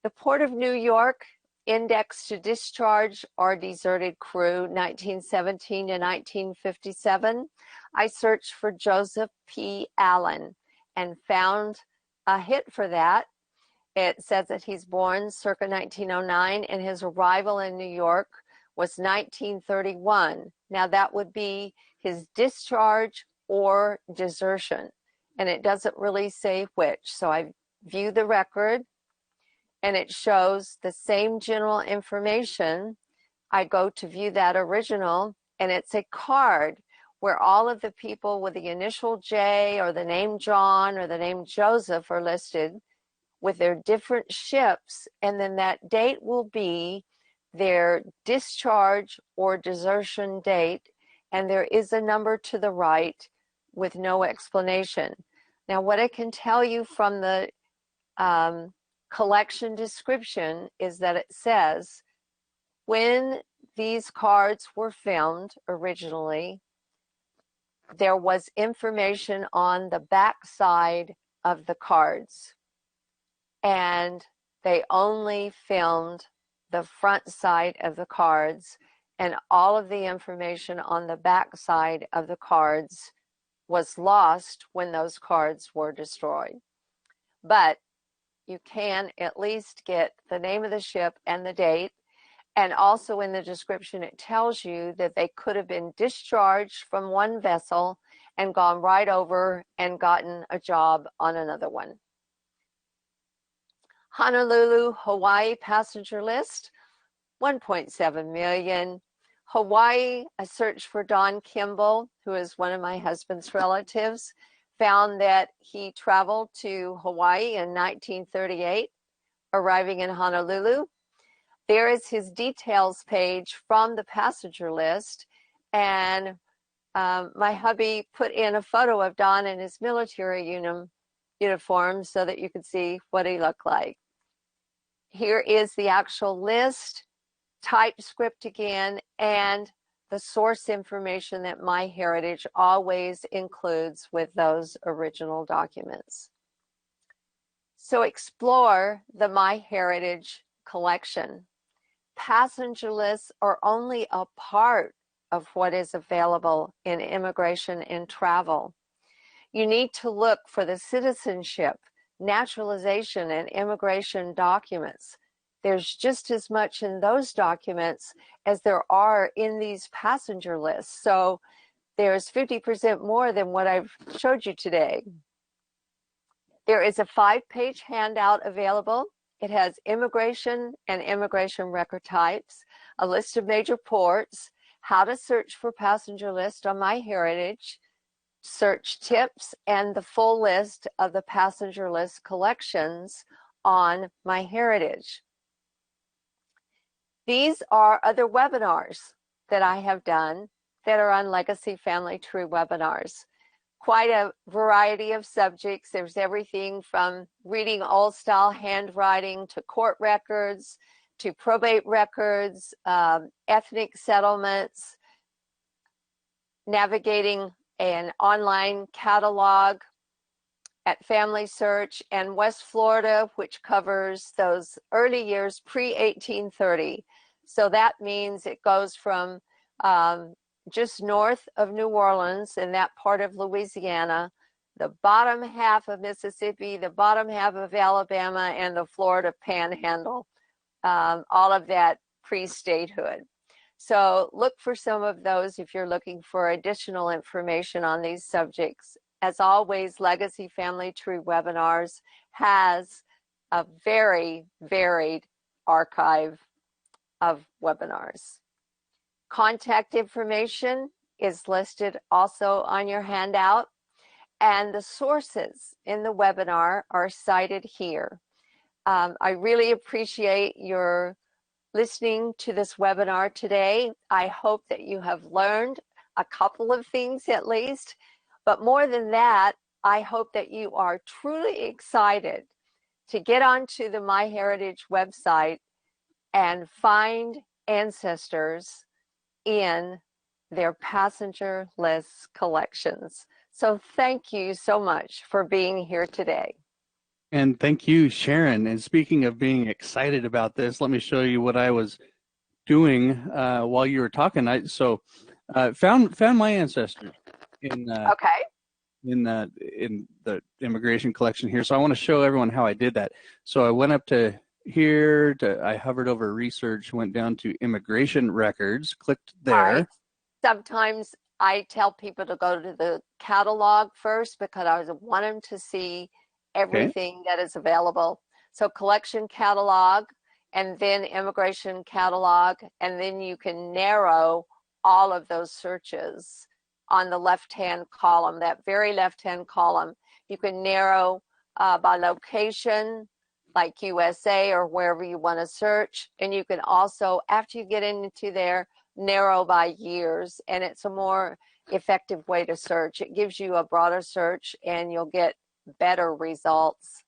The Port of New York, index to discharge or deserted crew, 1917 to 1957. I searched for Joseph P. Allen and found a hit for that. It says that he's born circa 1909 and his arrival in New York was 1931. Now that would be his discharge or desertion, and it doesn't really say which. So I view the record, and it shows the same general information. I go to view that original, and it's a card where all of the people with the initial J or the name John or the name Joseph are listed with their different ships, and then that date will be their discharge or desertion date, and there is a number to the right with no explanation. Now, what I can tell you from the collection description is that it says when these cards were filmed originally, there was information on the back side of the cards, and they only filmed the front side of the cards, and all of the information on the back side of the cards was lost when those cards were destroyed. But you can at least get the name of the ship and the date, and also in the description it tells you that they could have been discharged from one vessel and gone right over and gotten a job on another one. Honolulu, Hawaii passenger list, 1.7 million. Hawaii, a search for Don Kimball, who is one of my husband's relatives, found that he traveled to Hawaii in 1938, arriving in Honolulu. There is his details page from the passenger list, and my hubby put in a photo of Don in his military uniform so that you could see what he looked like. Here is the actual list, typescript again, and the source information that MyHeritage always includes with those original documents. So explore the MyHeritage collection. Passenger lists are only a part of what is available in immigration and travel. You need to look for the citizenship, naturalization, and immigration documents. There's just as much in those documents as there are in these passenger lists. So there's 50% more than what I've showed you today. There is a 5-page handout available. It has immigration and immigration record types, a list of major ports, how to search for passenger list on MyHeritage, search tips, and the full list of the passenger list collections on MyHeritage. These are other webinars that I have done that are on Legacy Family Tree webinars. Quite a variety of subjects. There's everything from reading old style handwriting to court records, to probate records, ethnic settlements, navigating an online catalog at Family Search, and West Florida, which covers those early years pre-1830. So that means it goes from just north of New Orleans in that part of Louisiana, the bottom half of Mississippi, the bottom half of Alabama, and the Florida Panhandle, all of that pre-statehood. So look for some of those if you're looking for additional information on these subjects. As always, Legacy Family Tree Webinars has a very varied archive of webinars. Contact information is listed also on your handout, and the sources in the webinar are cited here. I really appreciate your listening to this webinar today. I hope that you have learned a couple of things at least, but more than that, I hope that you are truly excited to get onto the MyHeritage website and find ancestors in their passenger list collections. So thank you so much for being here today.
And thank you, Sharon. And speaking of being excited about this, let me show you what I was doing while you were talking. Found my ancestors in the immigration collection here. So I want to show everyone how I did that. So I went up to here, I hovered over research, went down to immigration records, clicked there.
Sometimes I tell people to go to the catalog first because I want them to see everything that is available. So collection catalog, and then immigration catalog, and then you can narrow all of those searches on the left-hand column, that very left-hand column. You can narrow by location, like USA or wherever you want to search. And you can also, after you get into there, narrow by years, and it's a more effective way to search. It gives you a broader search and you'll get better results.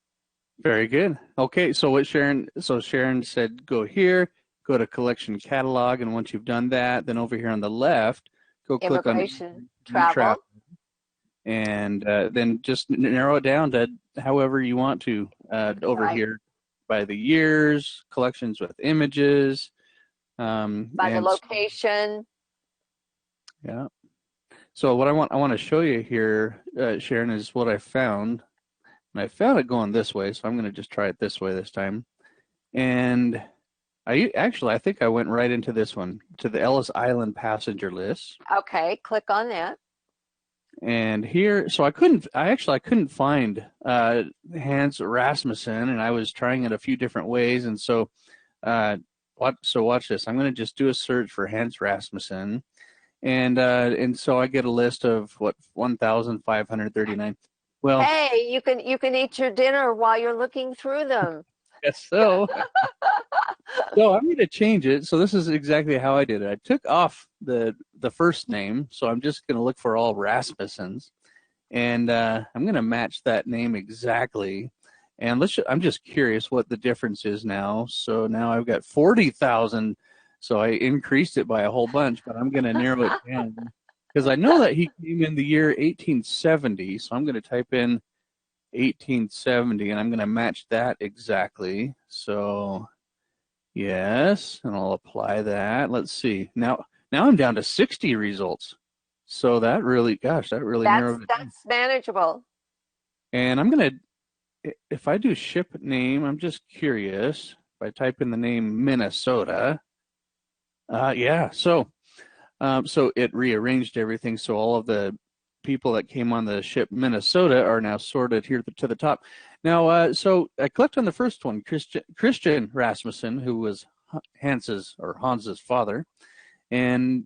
Very good. Okay, so Sharon said go here, go to collection catalog, and once you've done that, then over here on the left, go click on
immigration travel.
and then just narrow it down to however you want to over
Right.
here by the years, collections with images,
By the
and
location.
yeah. So what I want to show you here, Sharon, is what I found. And I found it going this way, so I'm going to just try it this way this time. And I think I went right into this one, to the Ellis Island passenger list.
Okay, click on that.
And here, so I couldn't find Hans Rasmussen, and I was trying it a few different ways. And so, watch this. I'm going to just do a search for Hans Rasmussen, and so I get a list of 1,539. Well,
Hey, you can eat your dinner while you're looking through them.
guess so. So I'm going to change it. So this is exactly how I did it. I took off the first name, so I'm just going to look for all Rasmussens, and I'm going to match that name exactly. And I'm just curious what the difference is now. So now I've got 40,000. So I increased it by a whole bunch, but I'm going to narrow it down because I know that he came in the year 1870. So I'm going to type in 1870, and I'm going to match that exactly. So yes, and I'll apply that. Let's see. Now I'm down to 60 results. So that really narrowed it down.
That's manageable.
And I'm going to, if I do ship name, I'm just curious. If I type in the name Minnesota, yeah, so it rearranged everything. So all of the people that came on the ship Minnesota are now sorted here to the top. Now, so I clicked on the first one, Christian Rasmussen, who was Hans's father, and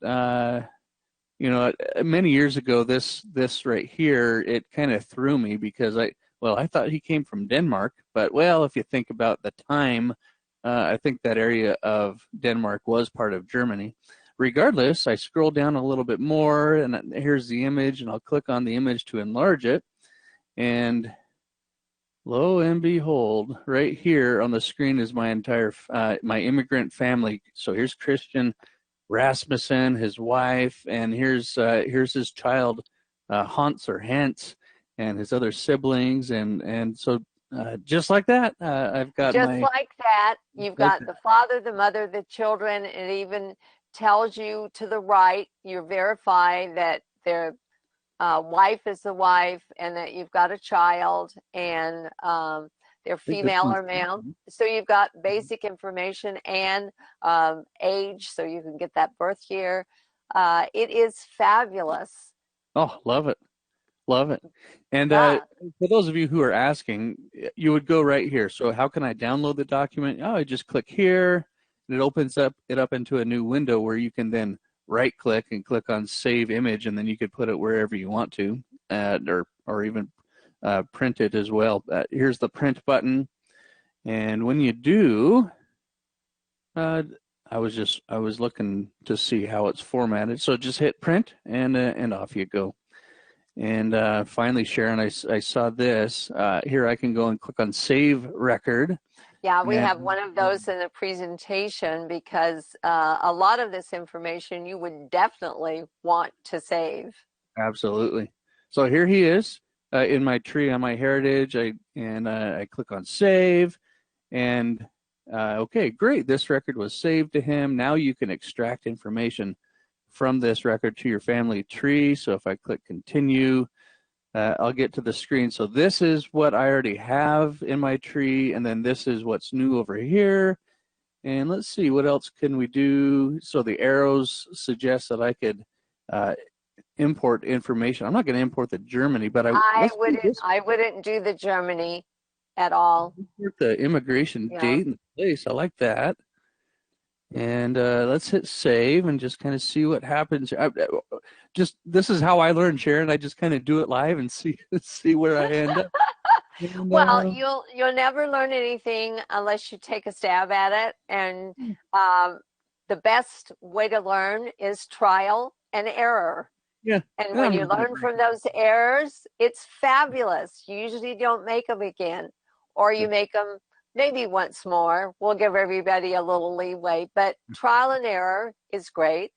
many years ago, this right here, it kind of threw me because I thought he came from Denmark, but if you think about the time, I think that area of Denmark was part of Germany. Regardless, I scroll down a little bit more, and here's the image, and I'll click on the image to enlarge it, and lo and behold, right here on the screen is my entire my immigrant family. So here's Christian Rasmussen, his wife, and here's his child Hans, and his other siblings, and so just like that, I've got
you've got the father, the mother, the children. It even tells you to the right, you verify that their wife is the wife and that you've got a child, and they're female or male. So you've got basic information and age, so you can get that birth year. It is fabulous.
Oh, love it. Love it. And for those of you who are asking, you would go right here. So how can I download the document? Oh, I just click here, and it opens up into a new window where you can then right click and click on save image, and then you could put it wherever you want to, or even print it as well. Here's the print button, and when you do, I was looking to see how it's formatted. So just hit print, and off you go. And finally, Sharon, I saw this. Here I can go and click on Save Record.
Yeah, we have one of those in the presentation because a lot of this information you would definitely want to save.
Absolutely. So here he is in my tree on MyHeritage. I click on Save, and okay, great. This record was saved to him. Now you can extract information from this record to your family tree. So if I click continue, I'll get to the screen. So this is what I already have in my tree, and then this is what's new over here. And let's see, what else can we do? So the arrows suggest that I could import information. I'm not going to import the Germany, but
I wouldn't do the Germany at all.
Import the immigration date and place. I like that. And let's hit save and just kind of see what happens. This is how I learn, Sharon. I just kind of do it live and see where I end up. And,
well, you'll never learn anything unless you take a stab at it. And the best way to learn is trial and error.
Yeah.
And when you learn from those errors, it's fabulous. You usually don't make them again, or you make them maybe once more. We'll give everybody a little leeway, but trial and error is great.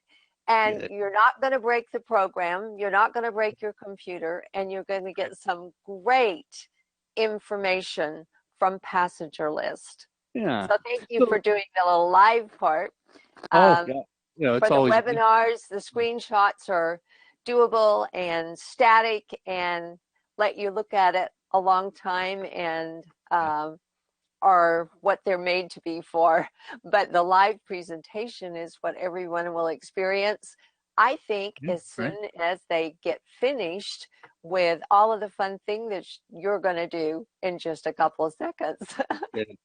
And
Good.
you're not going to break the program, you're not going to break your computer, and you're going to get some great information from Passenger List.
Yeah.
So thank you for
So,
doing the little live part.
oh,
Um,
yeah. You know, it's
for the
always
webinars, the screenshots are doable and static and let you look at it a long time and are what they're made to be for. But the live presentation is what everyone will experience. I think as
right.
soon as they get finished with all of the fun thing that you're going to do in just a couple of seconds.
Good.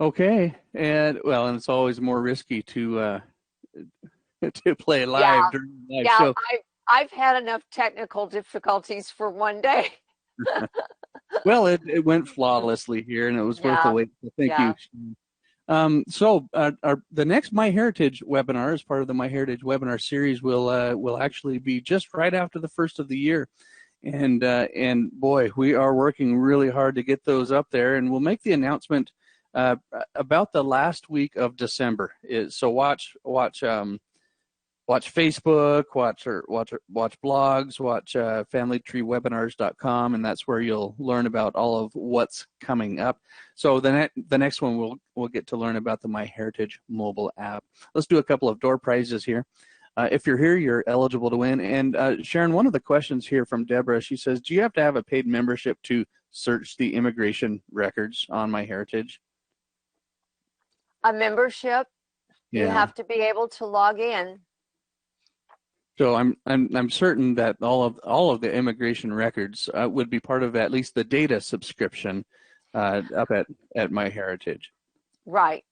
Okay. And well, and it's always more risky to to play
Yeah,
live during the live
yeah,
show.
I've had enough technical difficulties for one day.
Well, it went flawlessly here, and it was worth the
Yeah,
wait. So thank
yeah.
you. The next MyHeritage webinar, as part of the MyHeritage webinar series, will actually be just right after the first of the year, and boy, we are working really hard to get those up there, and we'll make the announcement about the last week of December. So watch Facebook, watch blogs, watch familytreewebinars.com, and that's where you'll learn about all of what's coming up. So the next one we'll get to learn about the MyHeritage mobile app. Let's do a couple of door prizes here. If you're here, you're eligible to win. And Sharon, one of the questions here from Deborah, she says, do you have to have a paid membership to search the immigration records on MyHeritage?
A membership, you
Yeah.
have to be able to log in.
So I'm certain that all of the immigration records would be part of at least the data subscription up at MyHeritage.
Right.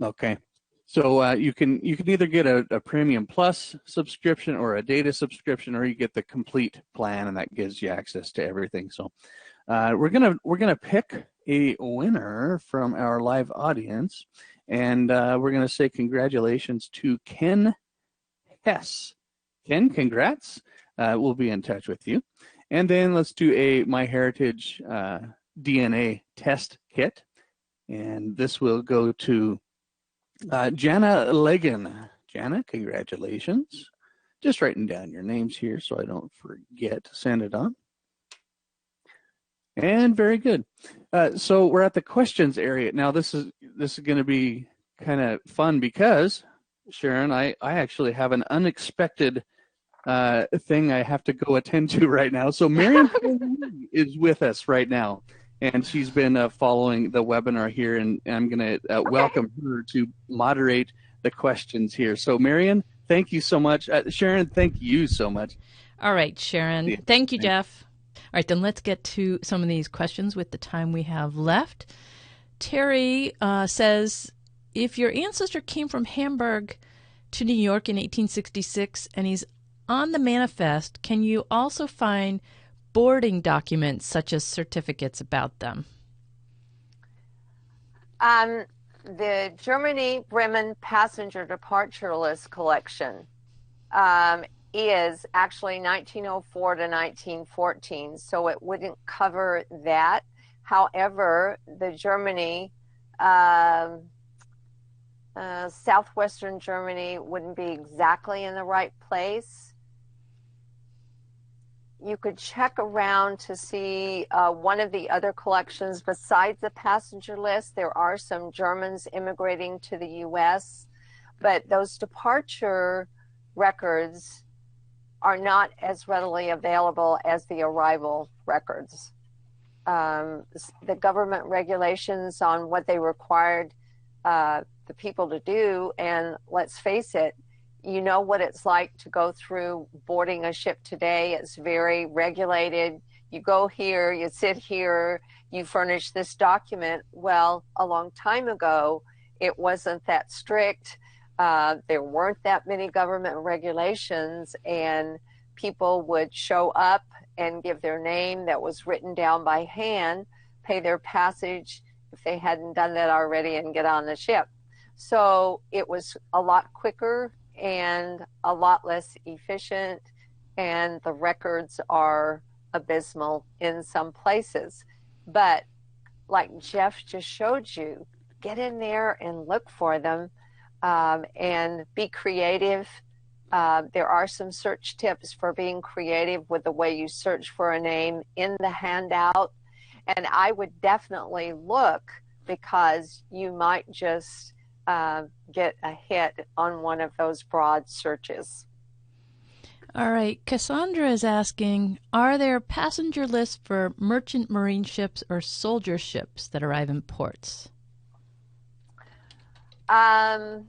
Okay. So you can either get a Premium Plus subscription or a data subscription, or you get the complete plan, and that gives you access to everything. So we're gonna pick a winner from our live audience, and we're gonna say congratulations to Ken Hess. Ken, congrats. We'll be in touch with you. And then let's do a MyHeritage DNA test kit. And this will go to Jana Legan. Jana, congratulations. Just writing down your names here so I don't forget to send it on. And very good. So we're at the questions area. Now this is going to be kind of fun because, Sharon, I actually have an unexpected thing I have to go attend to right now. So Maren is with us right now, and she's been following the webinar here, and I'm going to welcome her to moderate the questions here. So Maren, thank you so much. Sharon, thank you so much.
All right, Sharon.
Yeah.
Thank you, Jeff. All right, then let's get to some of these questions with the time we have left. Terry says, if your ancestor came from Hamburg to New York in 1866 and he's on the manifest, can you also find boarding documents such as certificates about them?
The Germany Bremen Passenger Departure List collection is actually 1904 to 1914, so it wouldn't cover that. However, the Germany, southwestern Germany wouldn't be exactly in the right place. You could check around to see one of the other collections besides the passenger list. There are some Germans immigrating to the U.S., but those departure records are not as readily available as the arrival records. The government regulations on what they required the people to do, and let's face it, you know what it's like to go through boarding a ship today. It's very regulated. You go here, you sit here, you furnish this document. Well, a long time ago, it wasn't that strict. There weren't that many government regulations, and people would show up and give their name that was written down by hand, pay their passage if they hadn't done that already, and get on the ship. So it was a lot quicker and a lot less efficient, and the records are abysmal in some places. But like Jeff just showed you, get in there and look for them, and be creative. There are some search tips for being creative with the way you search for a name in the handout. And I would definitely look, because you might just get a hit on one of those broad searches.
All right. Cassandra is asking, are there passenger lists for merchant marine ships or soldier ships that arrive in ports?
Not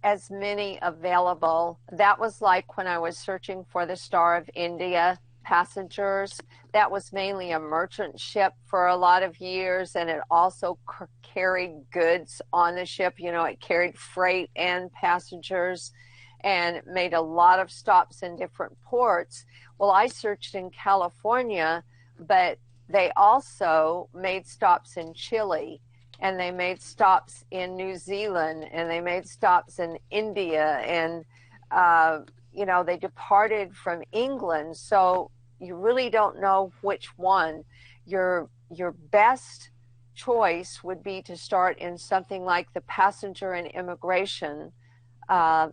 as many available. That was like when I was searching for the Star of India passengers. That was mainly a merchant ship for a lot of years, and it also carried goods on the ship. You know, it carried freight and passengers and made a lot of stops in different ports. Well, I searched in California, but they also made stops in Chile, and they made stops in New Zealand, and they made stops in India, and you know, they departed from England. So you really don't know which one. Your best choice would be to start in something like the Passenger and Immigration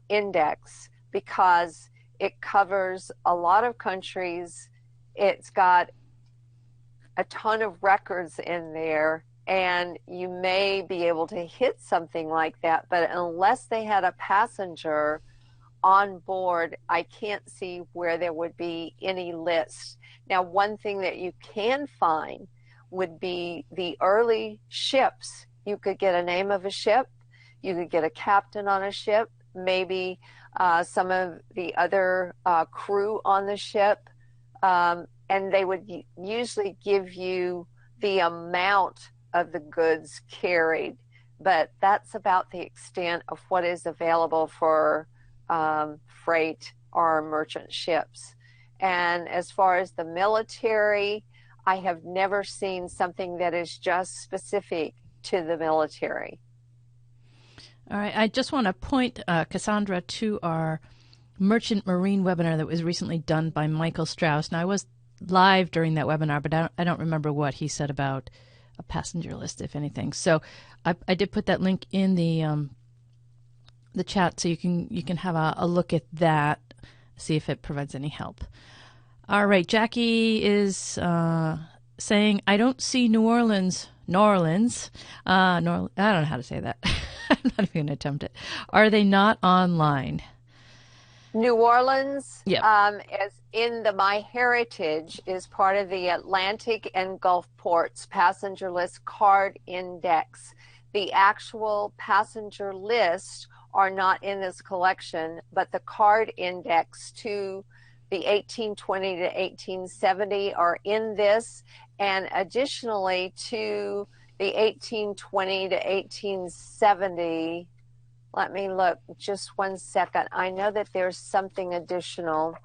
Index, because it covers a lot of countries. It's got a ton of records in there, and you may be able to hit something like that. But unless they had a passenger on board, I can't see where there would be any list. Now, one thing that you can find would be the early ships. You could get a name of a ship, you could get a captain on a ship, maybe some of the other crew on the ship, and they would usually give you the amount of the goods carried, but that's about the extent of what is available for freight or merchant ships. And as far as the military, I have never seen something that is just specific to the military.
All right. I just want to point, Cassandra, to our Merchant Marine webinar that was recently done by Michael Strauss. Now, I was live during that webinar, but I don't remember what he said about a passenger list, if anything. So I did put that link in the chat, so you can have a look at that, see if it provides any help. All right, Jackie is saying, I don't see New Orleans. I don't know how to say that. I'm not even going to attempt it. Are they not online?
New Orleans,
yeah.
As in the MyHeritage, is part of the Atlantic and Gulf Ports Passenger List Card Index. The actual passenger list are not in this collection, but the card index to the 1820 to 1870 are in this, and additionally to the 1820 to 1870. Let me look just 1 second. I know that there's something additional.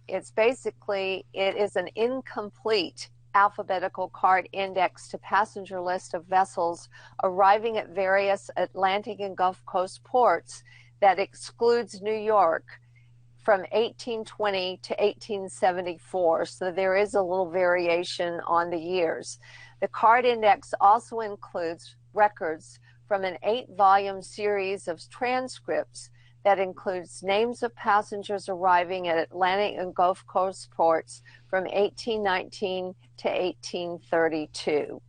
It's basically, it is an incomplete alphabetical card index to passenger list of vessels arriving at various Atlantic and Gulf Coast ports that excludes New York from 1820 to 1874. So there is a little variation on the years. The card index also includes records from an 8-volume series of transcripts that includes names of passengers arriving at Atlantic and Gulf Coast ports from 1819 to 1832.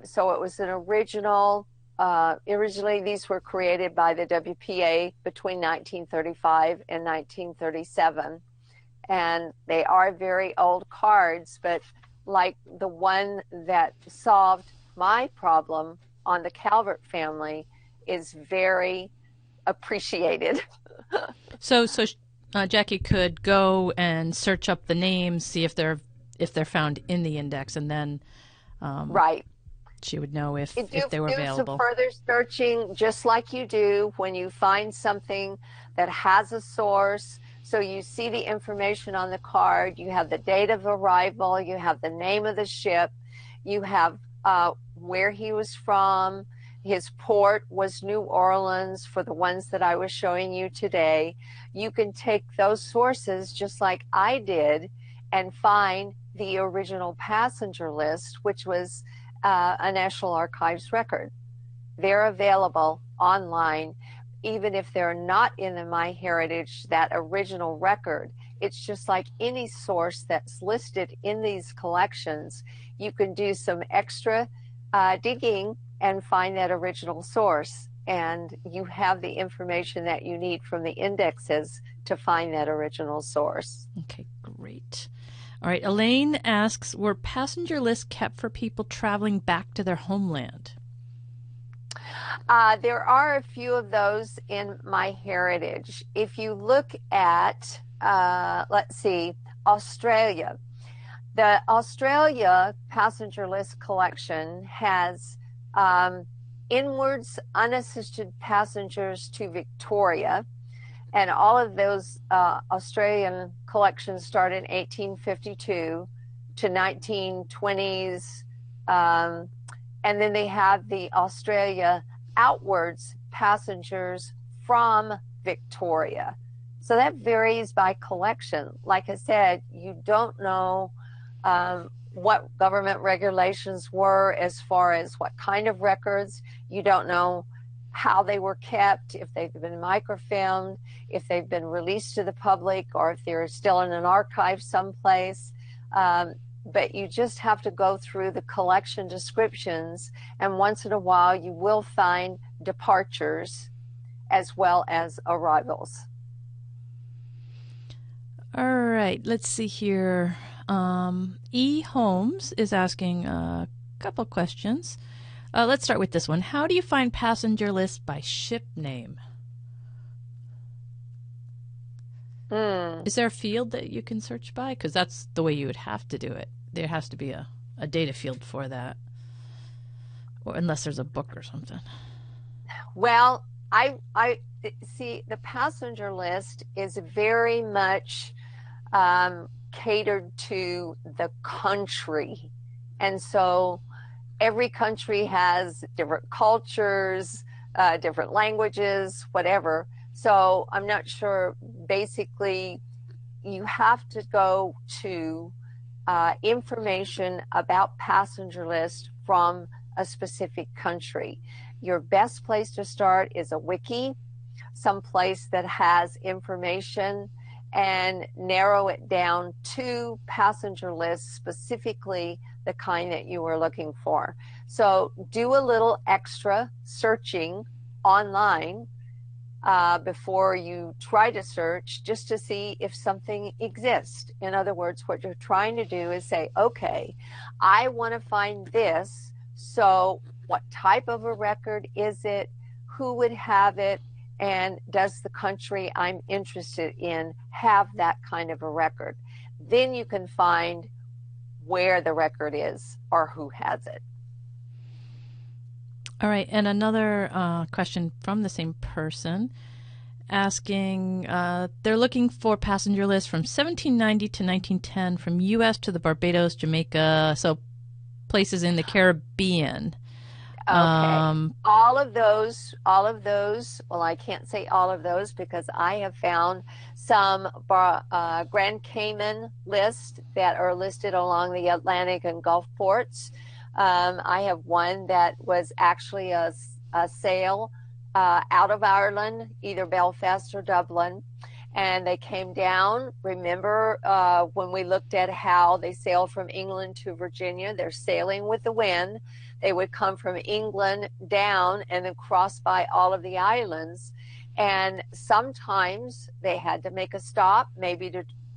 So it was an original, originally these were created by the WPA between 1935 and 1937. And they are very old cards, but like the one that solved my problem on the Calvert family is very appreciated.
So Jackie could go and search up the names, see if they're found in the index, and then
right,
she would know if they were available.
Do some further searching, just like you do when you find something that has a source. So you see the information on the card, you have the date of arrival, you have the name of the ship, you have where he was from. His port was New Orleans for the ones that I was showing you today. You can take those sources just like I did and find the original passenger list, which was a National Archives record. They're available online. even if they're not in the MyHeritage, that original record. It's just like any source that's listed in these collections. You can do some extra digging and find that original source, and you have the information that you need from the indexes to find that original source.
Okay, great. All right, Elaine asks, were passenger lists kept for people traveling back to their homeland?
There are a few of those in MyHeritage. If you look at, let's see, Australia, the Australia passenger list collection has inwards unassisted passengers to Victoria, and all of those Australian collections start in 1852 to 1920s, and then they have the Australia outwards passengers from Victoria. So that varies by collection. Like I said, you don't know what government regulations were as far as what kind of records. You don't know how they were kept, if they've been microfilmed, if they've been released to the public, or if they're still in an archive someplace. But you just have to go through the collection descriptions, and once in a while you will find departures as well as arrivals.
All right, let's see here. E. Holmes is asking a couple questions. Let's start with this one. How do you find passenger lists by ship name? Is there a field that you can search by? Because that's the way you would have to do it. There has to be a data field for that, or unless there's a book or something.
Well, I see the passenger list is very much catered to the country, and so every country has different cultures, different languages, whatever. So I'm not sure. Basically, you have to go to information about passenger lists from a specific country. Your best place to start is a wiki, some place that has information, and narrow it down to passenger lists, specifically the kind that you are looking for. So do a little extra searching online before you try to search, just to see if something exists. In other words, what you're trying to do is say, okay, I want to find this, so what type of a record is it, who would have it, and does the country I'm interested in have that kind of a record? Then you can find where the record is or who has it.
All right, and another question from the same person asking, they're looking for passenger lists from 1790 to 1910 from U.S. to the Barbados, Jamaica, so places in the Caribbean.
Okay. All of those, well, I can't say all of those because I have found some Grand Cayman lists that are listed along the Atlantic and Gulf ports. I have one that was actually a sail out of Ireland, either Belfast or Dublin, and they came down. Remember when we looked at how they sailed from England to Virginia, they're sailing with the wind. They would come from England down and then cross by all of the islands. And sometimes they had to make a stop, maybe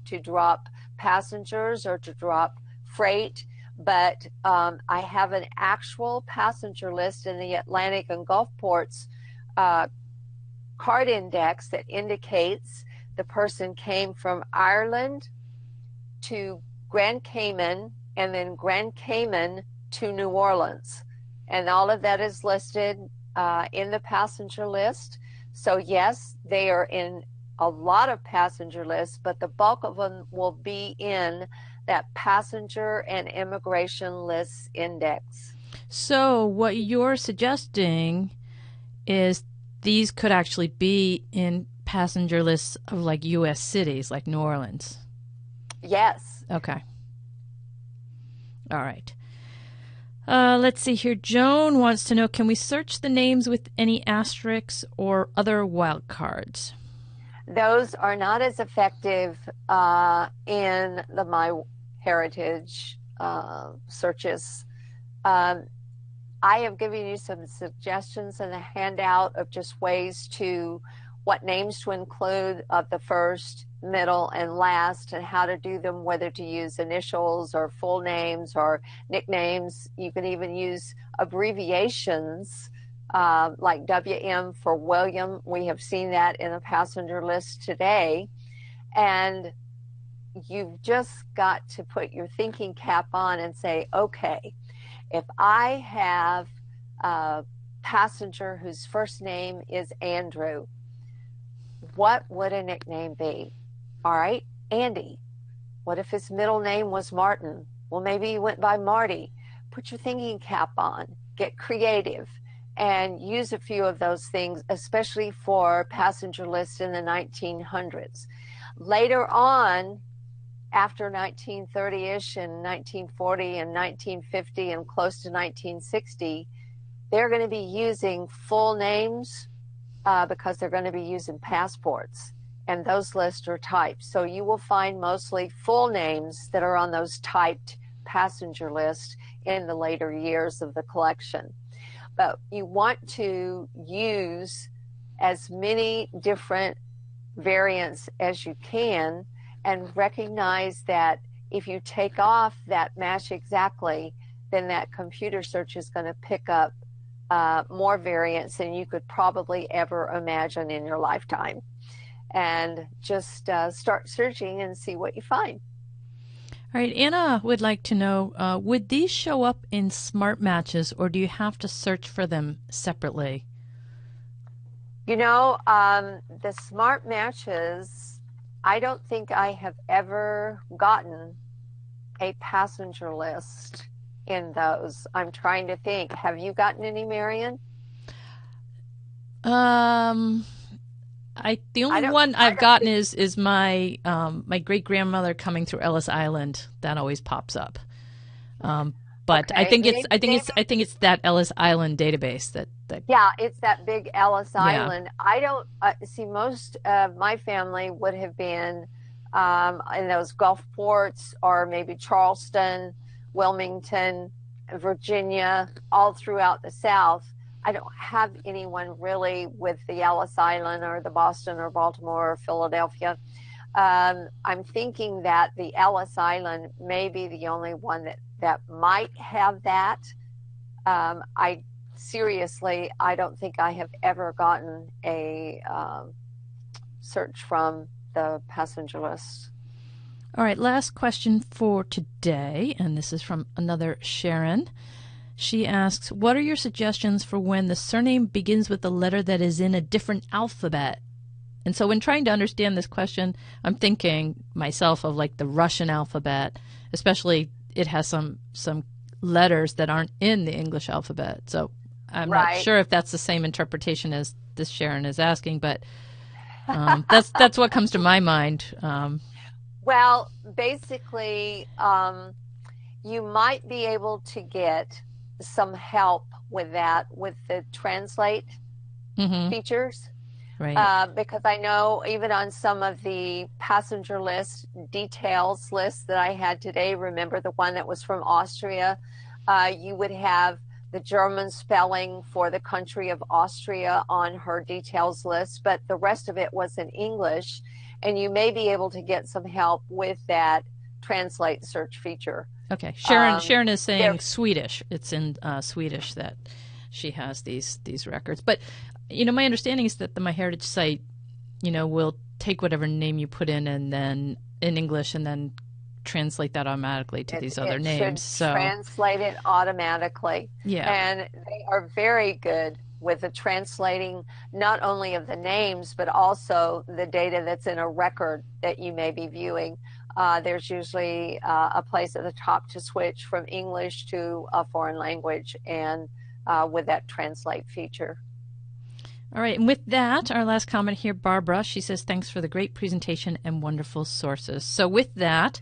to drop passengers or to drop freight. But I have an actual passenger list in the Atlantic and Gulf ports card index that indicates the person came from Ireland to Grand Cayman and then Grand Cayman to New Orleans. And all of that is listed in the passenger list. So yes, they are in a lot of passenger lists, but the bulk of them will be in that passenger and immigration lists index.
So what you're suggesting is these could actually be in passenger lists of like U.S. cities, like New Orleans.
Yes.
Okay. All right. Let's see here. Joan wants to know, can we search the names with any asterisks or other wildcards?
Those are not as effective in the MyHeritage searches. I have given you some suggestions in the handout of just ways to, what names to include of the first, middle, and last, and how to do them, whether to use initials or full names or nicknames. You can even use abbreviations like WM for William. We have seen that in a passenger list today. And you've just got to put your thinking cap on and say, okay, if I have a passenger whose first name is Andrew, what would a nickname be? All right, Andy. What if his middle name was Martin? Well, maybe he went by Marty. Put your thinking cap on, get creative, and use a few of those things, especially for passenger lists in the 1900s. Later on, after 1930-ish and 1940 and 1950 and close to 1960, they're going to be using full names because they're going to be using passports, and those lists are typed. So you will find mostly full names that are on those typed passenger lists in the later years of the collection. But you want to use as many different variants as you can, and recognize that if you take off that match exactly, then that computer search is going to pick up more variants than you could probably ever imagine in your lifetime. And just start searching and see what you find.
All right, Anna would like to know, would these show up in smart matches, or do you have to search for them separately?
You know, the smart matches, I don't think I have ever gotten a passenger list in those. I'm trying to think. Have you gotten any, Marion?
The only one I've gotten is my my great grandmother coming through Ellis Island. That always pops up. But okay. I think it's that Ellis Island database that.
Yeah, it's that big Ellis Island. I don't see, most of my family would have been in those Gulf ports, or maybe Charleston, Wilmington, Virginia, all throughout the South. I don't have anyone really with the Ellis Island or the Boston or Baltimore or Philadelphia. I'm thinking that the Ellis Island may be the only one that might have that. Seriously, I don't think I have ever gotten a search from the passenger list.
All right, last question for today, and this is from another Sharon. She asks, what are your suggestions for when the surname begins with a letter that is in a different alphabet? And so when trying to understand this question, I'm thinking myself of like the Russian alphabet, especially it has some letters that aren't in the English alphabet. So I'm not sure if that's the same interpretation as this Sharon is asking, but that's what comes to my mind.
Well, basically, you might be able to get some help with that with the translate features.
Right.
Because I know even on some of the passenger list details lists that I had today, remember the one that was from Austria, you would have the German spelling for the country of Austria on her details list, but the rest of it was in English, and you may be able to get some help with that translate search feature.
Okay. Sharon is saying Swedish. It's in Swedish that she has these records. But, my understanding is that the MyHeritage site, will take whatever name you put in and then in English and then translate that automatically to these other names.
So translate it automatically.
Yeah.
And they are very good with the translating not only of the names, but also the data that's in a record that you may be viewing. There's usually a place at the top to switch from English to a foreign language, and with that translate feature.
All right, and with that, our last comment here, Barbara, she says, thanks for the great presentation and wonderful sources. So with that,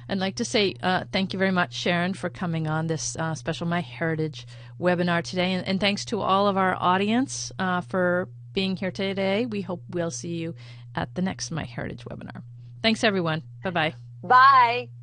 I'd like to say thank you very much, Sharon, for coming on this special MyHeritage webinar today. And thanks to all of our audience for being here today. We hope we'll see you at the next MyHeritage webinar. Thanks, everyone. Bye-bye.
Bye.